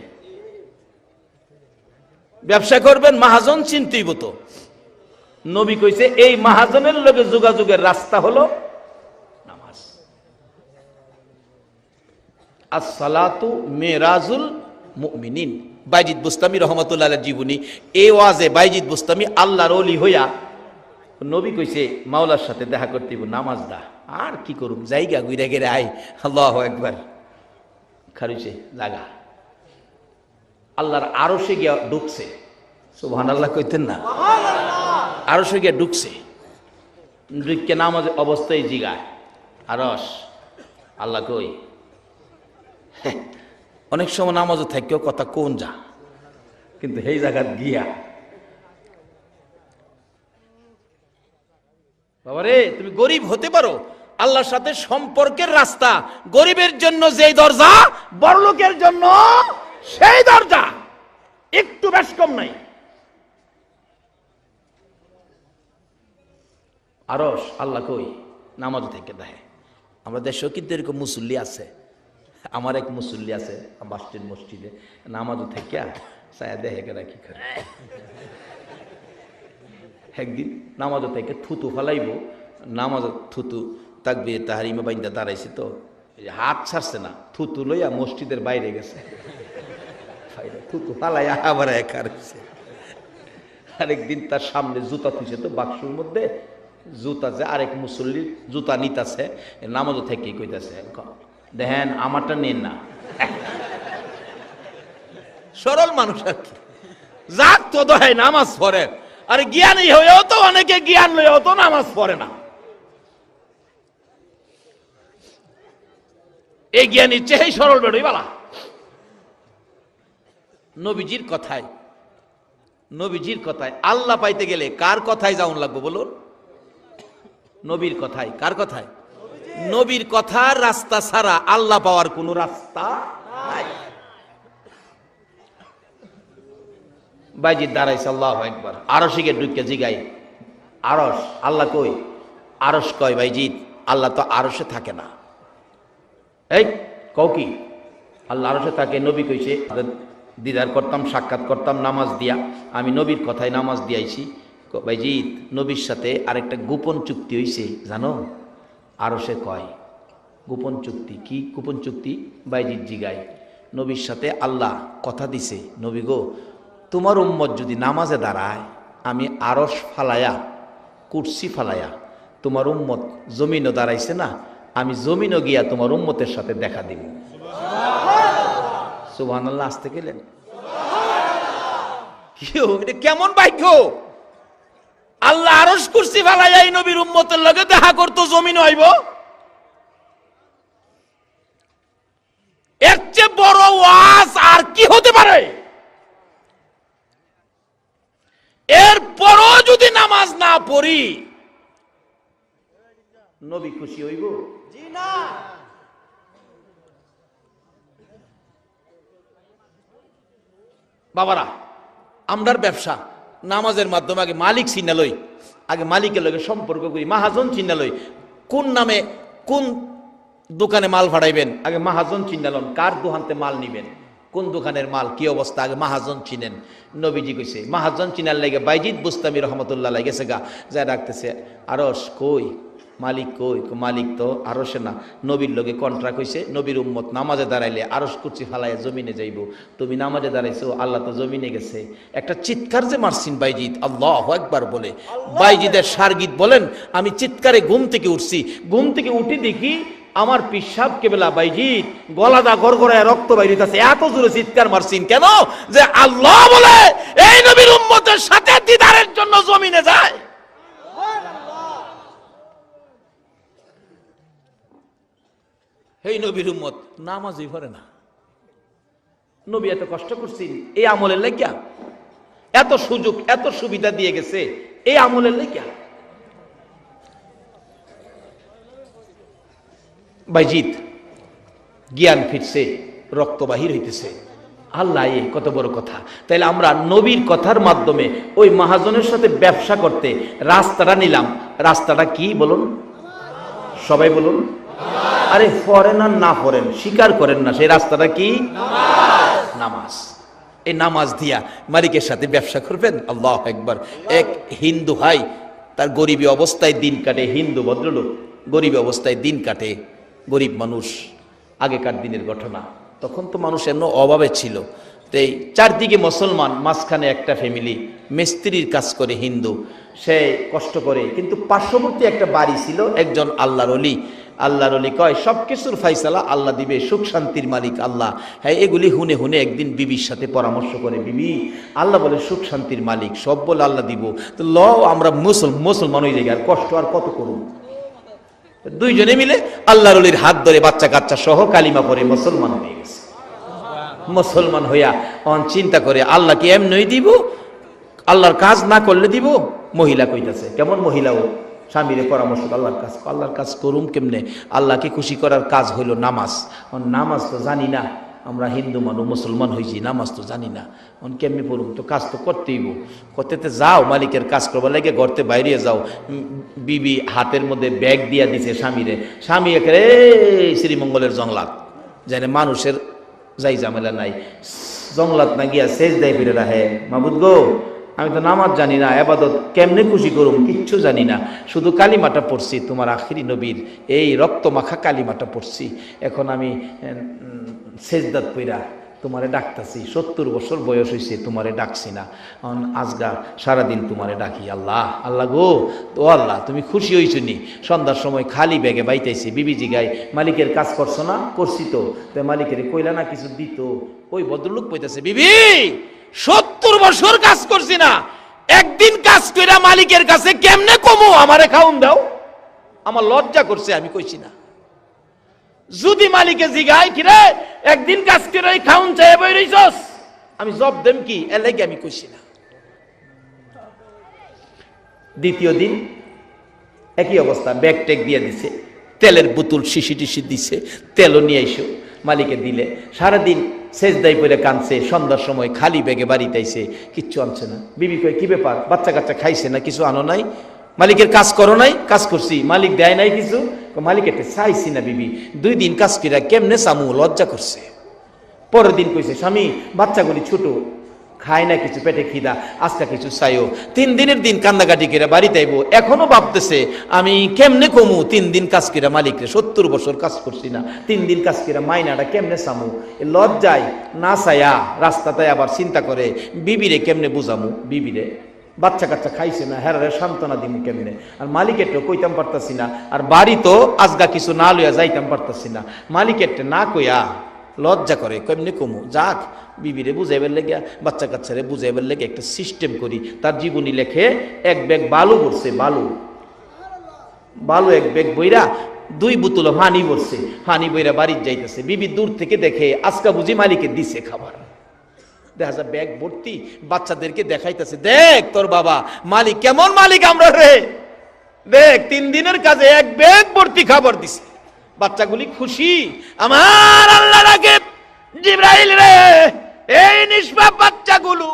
ব্যবসা করবেন, মহাজন চিনতেইব তো। নবী কইছে এই মহাজনের লগে যোগাযোগের রাস্তা হলো নামাজ। আসসালাতু মেরাজুল মুমিনিন। বাইজিদ বুস্তামি রহমাতুল্লাহ আলাইহির জীবনী। এই ওয়াজে বাইজিদ বুস্তামি আল্লাহর ওলি হইয়া নবী কইছে মাওলার সাথে দেখা করতে নামাজ দা। আর কি করুম, জায়গা ঘুরে গেলে আই। আল্লাহু আকবার। খারিছে লাগা আল্লাহর আরশে গিয়া ঢুকছে। সুবহানাল্লাহ কইতেন না? আরশে গিয়া ঢুকছে। ঢুকে নামাজ অবস্থায় জিগায়, আরশ আল্লাহ কই? অনেক সময় নামাজও থাকেও কথা কোন যা, কিন্তু এই জায়গা গিয়া বাবারে তুমি গরিব হতে পারো, আল্লাহর সাথে সম্পর্কের রাস্তা গরিবের জন্য যেই দরজা, বড়লোকের জন্য সেই দরজা, একটু বেশ কম নাই। আরশ আল্লাহ কই? নামাজ থেকে দেখে। আমরা দেশেও কিন্তু এরকম মুসল্লি আছে। আমার এক মুসল্লি আছে মসজিদে, নামাজও থেকে চায়া দেখে কেনা কি করে। একদিন নামাজও থেকে থুতু ফালাইব, নামাজ থুতু তাকবীর তাহরিমা বাইন্দা দাঁড়াইছে, তো হাত ছাড়ছে না, থুতু লইয়া মসজিদের বাইরে গেছে। থুতু ফালাইয়া আবার একা রয়েছে। আরেকদিন তার সামনে জুতা তুলছে, তো বাক্সর মধ্যে জুতা, যে আরেক মুসল্লির জুতা নিতাছে, নামাজও থেকে কইতাছে, দেখেন আমারটা নেন না। সরল মানুষ আর কি, যাক তো দোহাই নামাজ পড়ে। আরে জ্ঞানী হয়েও তো অনেকে জ্ঞান লইয়াও তো নামাজ পড়ে না। এই জ্ঞানীর চেয়ে সরল বেড়ই বালা। নবীজির কথায় আল্লাহ পাইতে গেলে কার কথায় যাওন লাগবো বলুন? নবীর কথায়। কার কথায়? নবীর কথার রাস্তা ছাড়া আল্লাহ পাওয়ার কোন রাস্তা নাই। বাইজিদ দাঁড়াইছে, আল্লাহু আকবার। আরশে গিয়ে ঢুকে জিগাই, আরশ আল্লাহ কই? আরশ কয়, বাইজিদ আল্লাহ তো আরশে থাকে না। এই কও কি? আল্লাহ আরশে থাকে। নবী কইছে দিদার করতাম, সাক্ষাৎ করতাম নামাজ দিয়া। আমি নবীর কথায় নামাজ দিয়াইছি। বাইজিদ নবীর সাথে আরেকটা গোপন চুক্তি হইছে জানো? আরশে কয় গোপন চুক্তি। কি গোপন চুক্তি? বাইজিদ জিগায়, নবীর সাথে আল্লাহ কথা দিছে, নবী গো তোমার উম্মত যদি নামাজে দাঁড়ায়, আমি আরশ ফালায়া, কুরসি ফালায়া, তোমার উম্মত জমিনও দাঁড়াইছে না, আমি জমিনও গিয়া তোমার উম্মতের সাথে দেখা দিব। সুবহানাল্লাহ। আসতে গেলেন এটা কেমন ভাগ্য? আল্লাহ আরশ কুরসি ফালাইয়া এই নবীর উম্মতের লগে দেখা করতো, জমিন হইব। এর চেয়ে বড় ওয়াজ আর কি হতে পারে? এরপরও যদি নামাজ না পড়ি, নবী খুশি হইব? জি না। বাবারা, আমরার ব্যবসা নামাজের মাধ্যমে আগে মালিক চিনা লই, আগে মালিকের লগে সম্পর্ক করি, মাহাজন চিনা লই। কোন নামে কোন দোকানে মাল ভাড়াইবেন, আগে মাহাজন চিনালন। কার দোকানতে মাল নিবেন, কোন দোকানের মাল, কি অবস্থা, আগে মাহাজন চিনেন। নবীজি কইছে মাহাজন চিনার লাগে বাইজিদ বুস্তামি রহমতুল্লাহ গেছে গা, যা ডাকতেছে, আরশ কই? মালিক কই? মালিক তো আরশে না, নবীর লগে কন্ট্রাক্ট হইছে। নবীর উম্মত নামাজে দাঁড়াইলে আরশ কুরসি ফালাইয়া জমিনে যাইব, তুমি নামাজে দাঁড়াইছো, আল্লাহ তো জমিনে গেছে। একটা চিৎকার যে মারছিন বাইজিদ আল্লাহু আকবার বলে, বাইজিদের সারগীত বলেন, আমি চিৎকারে ঘুম থেকে উঠছি, ঘুম থেকে উঠি দেখি আমার পিসাব কেবলা বাইজিদ গলাদা গড়গড়ায় রক্ত বাইরিতেছে। এত জোরে চিৎকার মারছিন কেন? যে আল্লাহ বলে এই নবীর উম্মতের সাথে দিদারের জন্য জমিনে যায়। এই নবীর উম্মত নামাজই পড়ে না। নবী এত কষ্ট করছেন এই আমলের লাগিয়া, এত সুযোগ এত সুবিধা দিয়ে গেছে এই আমলের লাগিয়া। বাইজিৎ জ্ঞান ফিরছে, রক্ত বাহির হইতেছে। আল্লাহ, এ কত বড় কথা। তাইলে আমরা নবীর কথার মাধ্যমে ওই মহাজনের সাথে ব্যবসা করতে রাস্তাটা নিলাম। রাস্তাটা কি বলুন, সবাই বলুন। আরে পড়েন আর না পড়েন, স্বীকার করেন না, সেই রাস্তাটা কি? নামাজ। এই নামাজ দিয়া মালিকের সাথে ব্যবসা করবেন। আল্লাহু আকবার। এক হিন্দু ভাই তার গরিবী অবস্থায় দিন কাটে, হিন্দু ভদ্রলোক গরিবী অবস্থায় দিন কাটে, গরিব মানুষ, আগেকার দিনের ঘটনা। তখন তো মানুষ এমন অভাবে ছিল, এই চারদিকে মুসলমান, মাঝখানে একটা ফ্যামিলি মিস্ত্রির কাজ করে, হিন্দু, সে কষ্ট করে। কিন্তু পার্শ্ববর্তী একটা বাড়ি ছিল, একজন আল্লাহর ওলি। আল্লাহর ওলি কয় সব কিছুর ফাইসালা আল্লাহ দিবে, সুখ শান্তির মালিক আল্লাহ। হ্যাঁ, এগুলি হুনে হুনে একদিন বিবির সাথে পরামর্শ করে, বিবি আল্লাহ বলে সুখ শান্তির মালিক, সব বলে আল্লাহ দিব, তো ল আমরা মুসলমান হয়ে যাই, আর কষ্ট আর কত করুন। দুইজনে মিলে আল্লাহর ওলির হাত ধরে বাচ্চা কাচ্চা সহ কালিমা পড়ে মুসলমান হয়ে গেছে। মুসলমান হইয়া চিন্তা করে আল্লাহ কি এমনই দিব, আল্লাহর কাজ না করলে দিব। মহিলা কইতাছে, কেমন মহিলা, ও স্বামীরে পরামর্শ, আল্লাহর কাজ করুম কেমনে? আল্লাহকে খুশি করার কাজ হইল নামাজ। নামাজ তো জানি না, আমরা হিন্দু মানুষ, মুসলমান হয়েছি, নামাজ তো জানি না, কেমনি পড়ুম? তো কাজ তো করতেইব। করতে যাও, মালিকের কাজ করবার লাগে ঘরতে বাইরে যাও। বিবি হাতের মধ্যে ব্যাগ দিয়া দিছে স্বামীরে। স্বামী একেবারে শ্রীমঙ্গলের জংলাত, যেন মানুষের যাই ঝামেলা নাই, জংলাত না গিয়া শেষ দেয় ফিরে রাহে, মাবুদ গো আমি তো নামাজ জানি না, এবাদত কেমনে খুশি করুম কিচ্ছু জানি না, শুধু কালিমাটা পড়ছি, তোমার আখিরি নবীর এই রক্ত মাখা কালিমাটা পড়ছি। এখন আমি সেজদাত পইরা তোমারে ডাকতাছি, 70 বছর বয়স হয়েছে, তোমারে ডাকছি না, আজগা সারাদিন তোমারে ডাকি। আল্লাহ, আল্লাহ গো, তো আল্লাহ তুমি খুশি হইছ নি? সন্ধ্যার সময় খালি ব্যাগে বাইতাইছি, বিবিজি গাই মালিকের কাজ করছো না? করছি তো। মালিকের কইলা না কিছু দিত? ওই ভদ্রলোক কইতাছে, বিবি 70 বছর কাজ করছি না, একদিন কাজ কইরা মালিকের কাছে কেমনে কমু? আমারে খাউন দাও। আমার লজ্জা করছে, আমি কইছি না। যদি মালিকে জিগাই কিরে একদিন কাজ করে খাউন চাই বই রইছস, আমি জব দেম কি? এর লাগে আমি কইছি না। দ্বিতীয় দিন একই অবস্থা, ব্যাগ টেক দিয়ে দিছে, তেলের বোতল শিশি টিশি দিছে, তেলও নিয়ে আইসো, মালিকে দিলে। সারাদিন সেজদাই পরে কানছে, সন্ধ্যার সময় খালি ব্যাগে বাড়িতে আইছে, কিচ্ছু আনছে না। বিবি কয় কি ব্যাপার, বাচ্চা কাচ্চা খাইছে না, কিছু আনো নাই? মালিকের কাজ করো নাই? কাজ করছি। মালিক দেয় নাই কিছু? মালিক একটা চাইছি না বিবি, 2 দিন কাজ কইরা কেমনে চামু, লজ্জা করছে। পরের দিন কইছে, স্বামী বাচ্চাগুলি ছোট, খায় না কিছু, পেটে খিদা, আজকা কিছু চাইও। 3 দিনের দিন কান্দাকাটি করে বাড়িতে আইবো, এখনো ভাবতেছে আমি কেমনে কমু, 3 দিন কাজ করে মালিকরে, 70 বছর কাজ করছি না, 3 দিন কাজ করে মাইনাটা কেমনে চামু? লজ্জায় না চাইয়া রাস্তাতে আবার চিন্তা করে বিবিরে কেমনে বুঝামু, বিবিরে বাচ্চা কাচ্চা খাইছে না, হেরারে সান্ত্বনা দিমু কেমনে? আর মালিকেরটা কইতাম পারতাছি না, আর বাড়ি তো আজগা কিছু না লইয়া যাইতাম পারতাছি না। মালিকেরটা না কইয়া লজ্জা করে, কেমনে কমু? যাক, বিবিরে বুঝাইবার লেগে, বাচ্চা কাচ্চারে বুঝাইবার লেগে একটা সিস্টেম করি। তার জীবনী লেখে, 1 ব্যাগ বালু ভরছে, বালু 1 ব্যাগ বইরা 2 বোতল পানি ভরছে, পানি বইরা বাড়ির যাইতেছে। বিবি দূর থেকে দেখে আজকা বুঝি মালিকে দিছে খাবার। দেখা যায় ব্যাগ ভর্তি, বাচ্চাদেরকে দেখাইতেছে, দেখ তোর বাবা মালিক কেমন মালিক আমরা রে, দেখ 3 দিনের কাজে 1 ব্যাগ ভর্তি খাবার দিছে। বাচ্চাগুলি খুশি। আমার আল্লাহ রাগে জিবরাইল রে, এই নিষ্পাপ বাচ্চাগুলো,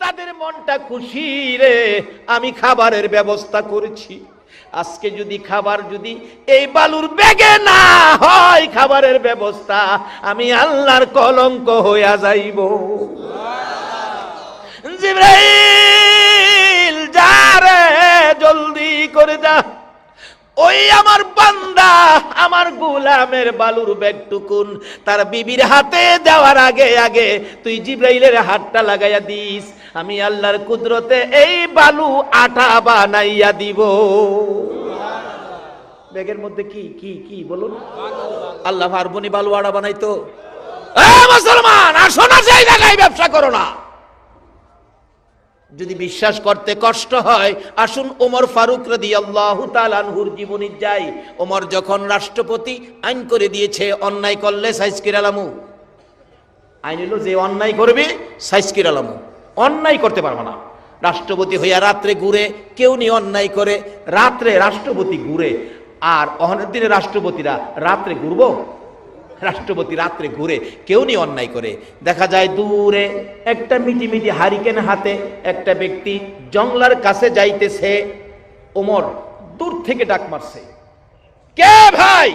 তাদের মনটা খুশি রে, আমি খাবারের ব্যবস্থা করেছি। আজকে যদি খাবার যদি এই বালুর ব্যাগে না হয় খাবারের ব্যবস্থা, আমি আল্লাহর কলঙ্ক হইয়া যাইব। জিবরাইল যা রে, জলদি করে যা, ওই আমার বান্দা, আমার গোলামের বালুর ব্যাগটুকুন তার বিবির হাতে দেওয়ার আগে আগে তুই জিবরাইলের হাতটা লাগাইয়া দিস, আমি আল্লাহর কুদরতে এই বালু আটা বানাইয়া দিব। ব্যাগের মধ্যে কি কি কি বলুন? আল্লাহ পারবনি বালু আটা বানাইতো? মুসলমান আসো না, সেই জায়গায় ব্যবসা করো না। যদি বিশ্বাস করতে কষ্ট হয়, আসুন ওমর ফারুক রাদিয়াল্লাহু তাআলা আনহুর জীবনী যাই। ওমর যখন রাষ্ট্রপতি, আইন করে দিয়েছে অন্যায় করলে সাইজকির আলামু, আইন হলো যে অন্যায় করবে সাইজকির আলামু, অন্যায় করতে পারবে না। রাষ্ট্রপতি হইয়া রাত্রে ঘুরে, কেউ নি অন্যায় করে, রাত্রে রাষ্ট্রপতি ঘুরে। আর অহনের দিনে রাষ্ট্রপতিরা রাত্রে ঘুরবো? রাষ্ট্রপতি রাত্রে ঘুরে, কেউ নি অন্যায় করে। দেখা যায় দূরে একটা মিটি হারিকেন হাতে একটা ব্যক্তি জংলার কাছে যাইতেছে। ওমর দূর থেকে ডাক মারছে, কে ভাই,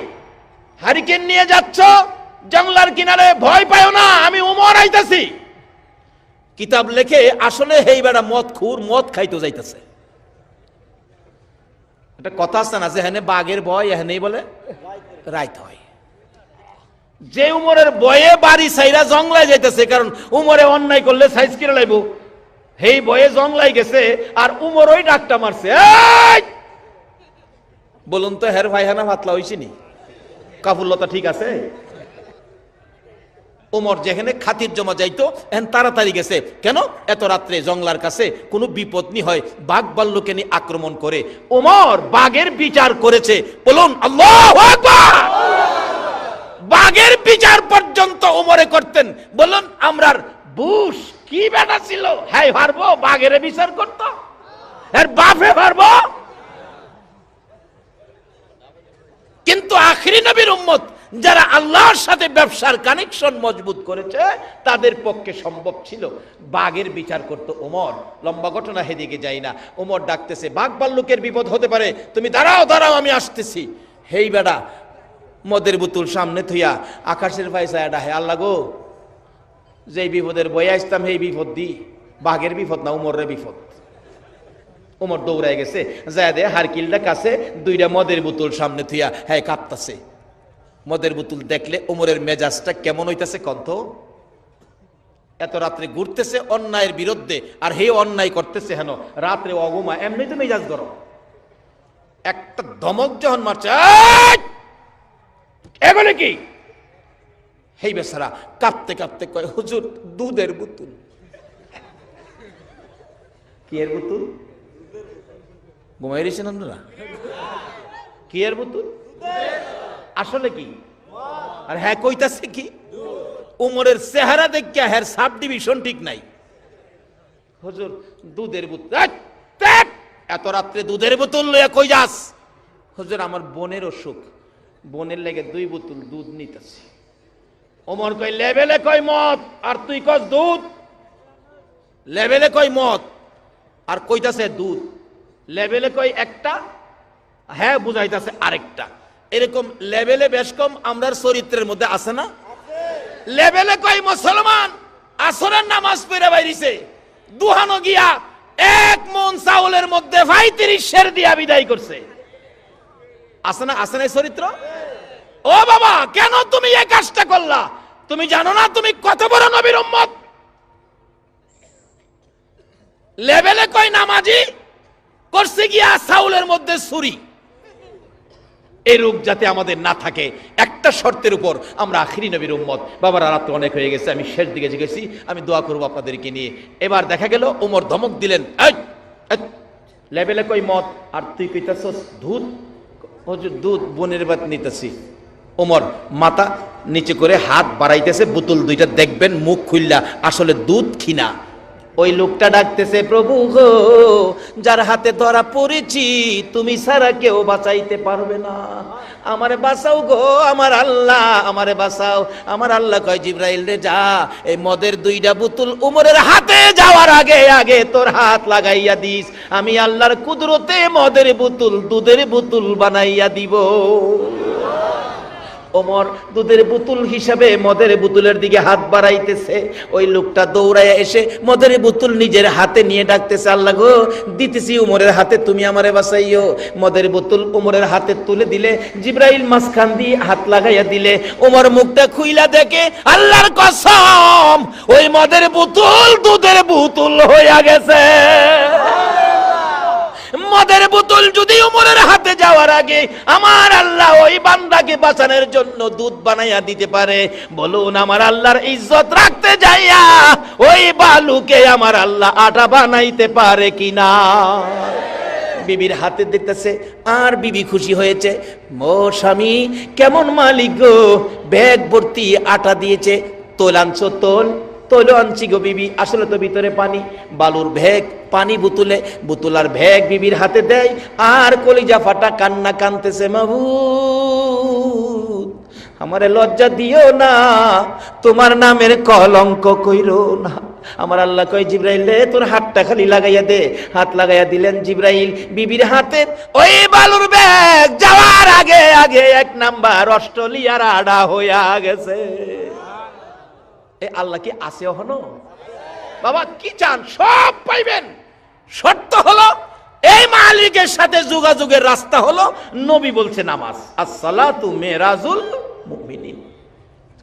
হারিকেন নিয়ে যাচ্ছ জংলার কিনারে? ভয় পাও না, আমি ওমর আইতাছি। কিতাব লেখে আসলে হেই বেড়া মদ খুর, মদ খাইতে যাইতেছে। একটা কথা আছে না, যে হেনে বাঘের ভয় এখানেই বলে রাইত হয়। যে উমরের বয়ে বাড়ি সাইরা জংলায় যাইতেছে, কারণ উমরে অন্যায় করলে সাইজ কিনে লাইব, হেই বয়ে জংলাই গেছে। আর উমর ওই ডাকটা মারছে, বলুন তো হের ভাইহানা ভাতলা হইছিনি? কাফুল্লতা ঠিক আছে? ওমর যেখানে খাতির জমা যাইতো এখন তাড়াতাড়ি গেছে। কেন? এত রাত্রে জংলার কাছে কোনো বিপদ নি হয়, বাঘ ভাল্লুকে নিয়ে আক্রমণ করে। ওমর বাঘের বিচার করেছে, বলুন আল্লাহু আকবার। বাঘের বিচার পর্যন্ত ওমরে করতেন। বলুন আমরার বুশ কি বেটা ছিল, হ্যাঁ পারবো বাঘের বিচার করত? এর বাপে পারবো? কিন্তু আখিরি নবীর উম্মত যারা আল্লাহর সাথে ব্যবসার কানেকশন মজবুত করেছে, তাদের পক্ষে সম্ভব ছিল বাঘের বিচার করতে। ওমর, লম্বা ঘটনা হেদিকে যাই না, ওমর ডাকতেছে, বাঘ ভাল্লুকের বিপদ হতে পারে, তুমি দাঁড়াও দাঁড়াও আমি আসতেছি। হেই বেড়া মদের বোতল সামনে থইয়া আকাশের পয়সায় ডাহে, আল্লাহ গো, যেই বিপদের বয়ে আসতাম সেই বিপদ দি, বাঘের বিপদ না উমরের বিপদ। উমর দৌড়ায় গেছে, যায় দে হারকিলটা কাছে, দুইটা মদের বোতল সামনে থইয়া হ্যাঁ কাঁপতাছে। মদের বোতল দেখলে উমরের মেজাজটা কেমন হইতাছে কন্ত? এত রাত্রে ঘুরতেছে অন্যায়ের বিরুদ্ধে, আর হে অন্যায় করতেছে হেন রাত্রে অগমা, এমনি তো মেজাজ গরম। একটা ধমক যখন মারছে, এগুলো কি? হেই বেচারা কাঁপতে কাঁপতে কয়, হুজুর দুধের বোতল। কি এর বোতল? ঘুমাই রেছেন আপনারা? কি এর বোতল? আসলে কি? আর হ্যাঁ কইতাছে কি? উমরের চেহারা দেখে হ্যাঁ সাব ডিভিশন ঠিক নাই। হুজুর দুধের বোতল। এত রাত্রে দুধের বোতল লইয়া কই যাস? হুজুর আমার বোনের অসুখ, বোনের লেগে 2 বোতল দুধ নিতেছি। ওমর কই লেভেলে কই মদ, আর তুই কস দুধ? লেভেলে কই মদ আর কইতাছে দুধ, লেভেলে কই একটা, হ্যাঁ বুঝাইতাছে আরেকটা। এরকম লেভেলে বেশ কম আমরার চরিত্রের মধ্যে আছে না? লেভেলে কই মুসলমান আসরের নামাজ পড়ে বাইরিছে, দুহানো গিয়া 1 মণ চাউলের মধ্যে 35 সের দিয়া বিদায় করছে। আছে না? আছে না চরিত্র? ও বাবা, কেন তুমি এই কাজটা করলা? তুমি জানো না তুমি কত বড় নবীর উম্মত? লেভেলে কই নামাজি, করছে গিয়া চাউলের মধ্যে ছুরি। এই রোগ যাতে আমাদের না থাকে, একটা শর্তের উপর, আমরা আখিরি নবীর উম্মত। বাবার রাত অনেক হয়ে গেছে, আমি শেষ দিকে গেছি, আমি দোয়া করবো আপনাদেরকে নিয়ে। এবার দেখা গেল ওমর ধমক দিলেন, লেভেলে কই মদ আর তুই কইতাছস দুধ? হুজুর দুধ বোনের বাত নিতেছি। ওমর মাথা নিচে করে হাত বাড়াইতেছে, বোতল দুইটা দেখবেন মুখ খুললা আসলে দুধ কিনা। ওই লোকটা ডাকতেছে, প্রভু গো, যার হাতে ধরা পড়েছি তুমি ছাড়া কেউ বাঁচাইতে পারবে না, আমারে বাঁচাও গো আমার আল্লাহ, আমারে বাঁচাও। আমার আল্লাহ কয়, জিবরাইল রে যা, এই মদের 2টা বোতল উমরের হাতে যাওয়ার আগে আগে তোর হাত লাগাইয়া দিস, আমি আল্লাহর কুদরতে মদের বোতল দুধের বোতল বানাইয়া দিব। ওমর দুধের বোতল হিসাবে মদের বোতলের দিকে হাত বাড়াইতেছে। ওই লোকটা দৌড়ায় এসে মদের বোতল নিজের হাতে নিয়ে ডাকতেছে, আল্লাহ গো দিতেছি উমরের হাতে, তুমি আমারে বাঁচাইও। মদের বোতল উমরের হাতে তুলে দিলে, জিবরাইল মাঝখান দিয়ে হাত লাগাইয়া দিলে, ওমর মুখটা খুইলা দেখে, আল্লাহর কসম ওই মদের বোতল দুধের বোতল হইয়া গেছে। মদের বোতল যদি উমরের হাতে যাওয়ার আগে আমার আল্লাহ ওই বান্দাকে বাঁচানোর জন্য দুধ বানাইয়া দিতে পারে, বলুন আমার আল্লাহর ইজ্জত রাখতে যাইয়া ওই বালুকে আমার আল্লাহ আটা বানাইতে পারে কিনা? বিবির হাতে দেখতেছে আর বিবি খুশি হয়েছে, ও স্বামী কেমন মালিক গো, ব্যাগ ভর্তি আটা দিয়েছে, তোল আনছো, তোল আনছি গো বিবি, আসলে তো ভিতরে পানি, বালুর ভ্যাগ, পানি বোতলে, বোতলার ভ্যাগ বিবির হাতে দেয় আর কলিজা ফাটা কান্না কানতেছে, মাবুদ আমারে লজ্জা দিও না, তোমার নামের কলঙ্ক কইরো না। আমার আল্লাহ কয়, জিব্রাইল রে তোর হাতটা খালি লাগাইয়া দে। হাত লাগাইয়া দিলেন জিব্রাইল, বিবির হাতে ওই বালুর ব্যাগ যাওয়ার আগে আগে 1 নাম্বার অস্ট্রেলিয়ার আড়া হইয়া গেছে। এ আল্লাহ কি আছে হনো? বাবা কি চান সব পাইবেন, শর্ত হলো এই মালিকের সাথে যোগাযোগের রাস্তা হলো নবী বলছে নামাজ, আসসালাতু মেরাজুল মুমিনিন।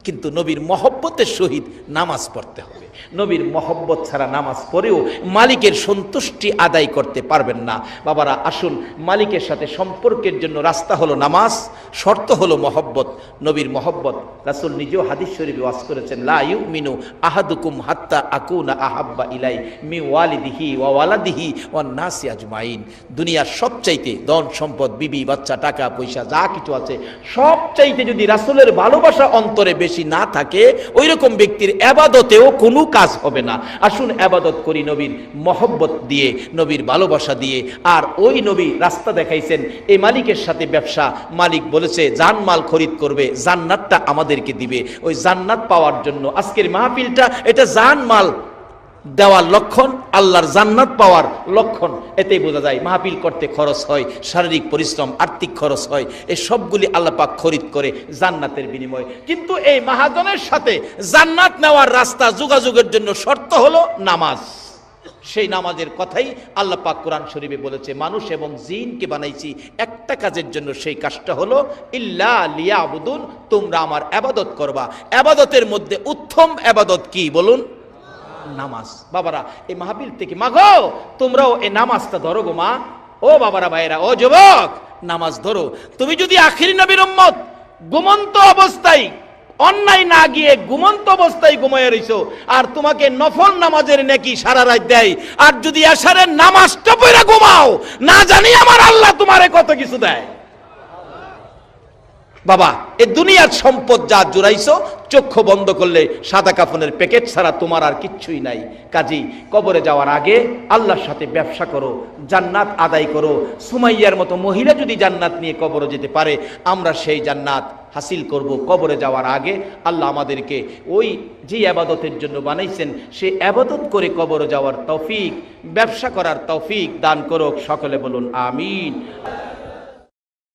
কিন্তু নবীর মহব্বতের সহিত নামাজ পড়তে হবে। নবীর মহব্বত ছাড়া নামাজ পড়েও মালিকের সন্তুষ্টি আদায় করতে পারবেন না। বাবারা আসুন, মালিকের সাথে সম্পর্কের জন্য রাস্তা হলো নামাজ, শর্ত হলো মহব্বত, নবীর মহব্বত। রাসূল নিজেও হাদিস শরীফে ওয়াজ করেছেন, লা ইউমিনু আহাদুকুম হাত্তা আকুনা আহাব্বা ইলাই মি ওয়ালিদিহি ওয়া ওয়ালাদিহি ওয়ান নাসি আজমাইন। দুনিয়ার সবচাইতে ধন সম্পদ, বিবি বাচ্চা, টাকা পয়সা যা কিছু আছে সবচাইতে যদি রাসূলের ভালোবাসা অন্তরে বেশি না থাকে, ওই রকম ব্যক্তির ইবাদতেও কোনো কাজ হবে না। আসুন ইবাদত করি নবীর মহব্বত দিয়ে, নবীর ভালোবাসা দিয়ে। আর ওই নবী রাস্তা দেখাইছেন, এই মালিকের সাথে ব্যবসা, মালিক বলেছে জানমাল খরিদ করবে, জান্নাতটা আমাদেরকে দিবে। ওই জান্নাত পাওয়ার জন্য আজকের মাহফিলটা এটা জানমাল দেওয়ার লক্ষণ, আল্লাহর জান্নাত পাওয়ার লক্ষণ। এতেই বোঝা যায় মাহফিল করতে খরচ হয়, শারীরিক পরিশ্রম, আর্থিক খরচ হয়, এই সবগুলি আল্লাহ পাক খরিদ করে জান্নাতের বিনিময়ে। কিন্তু এই মাহাজনের সাথে জান্নাত নেওয়ার রাস্তা, যোগাযোগের জন্য শর্ত হলো নামাজ। সেই নামাজের কথাই আল্লাহ পাক কোরআন শরীফে বলেছে, মানুষ এবং জিনকে বানাইছি একটা কাজের জন্য, সেই কাজটা হলো ইল্লা লিয়াবুদুন, তোমরা আমার ইবাদত করবা। ইবাদতের মধ্যে উত্তম ইবাদত কি বলুন? নামাজ। বাবারা এই মাহফিল থেকে মাগো তোমরাও এই নামাজটা ধরো গো মা, ও বাবারা, ভাইরা, ও যুবক, নামাজ ধরো। তুমি যদি আখিরি নবীর উম্মত, ঘুমন্ত অবস্থায় অন্যায় না গিয়ে ঘুমন্ত অবস্থায় ঘুমায় রইছো, আর তোমাকে নফল নামাজের নেকি সারা রাত দেয়, আর যদি এশারের নামাজটা পড়ে ঘুমাও, না জানি আমার আল্লাহ তোমারে কত কিছু দেয়। বাবা এই দুনিয়ার সম্পদ যা জুড়াইছো, চক্ষু বন্ধ করলে সাদা কাফনের প্যাকেট ছাড়া তোমার আর কিচ্ছুই নাই। কাজী কবরে যাওয়ার আগে আল্লাহর সাথে ব্যবসা করো, জান্নাত আদায় করো। সুমাইয়ার মতো মহিলা যদি জান্নাত নিয়ে কবরে যেতে পারে, আমরা সেই জান্নাত হাসিল করব। কবরে যাওয়ার আগে আল্লাহ আমাদেরকে ওই যে ইবাদতের জন্য বানাইছেন, সে ইবাদত করে কবরে যাওয়ার তৌফিক, ব্যবসা করার তৌফিক দান করুক। সকলে বলুন আমিন।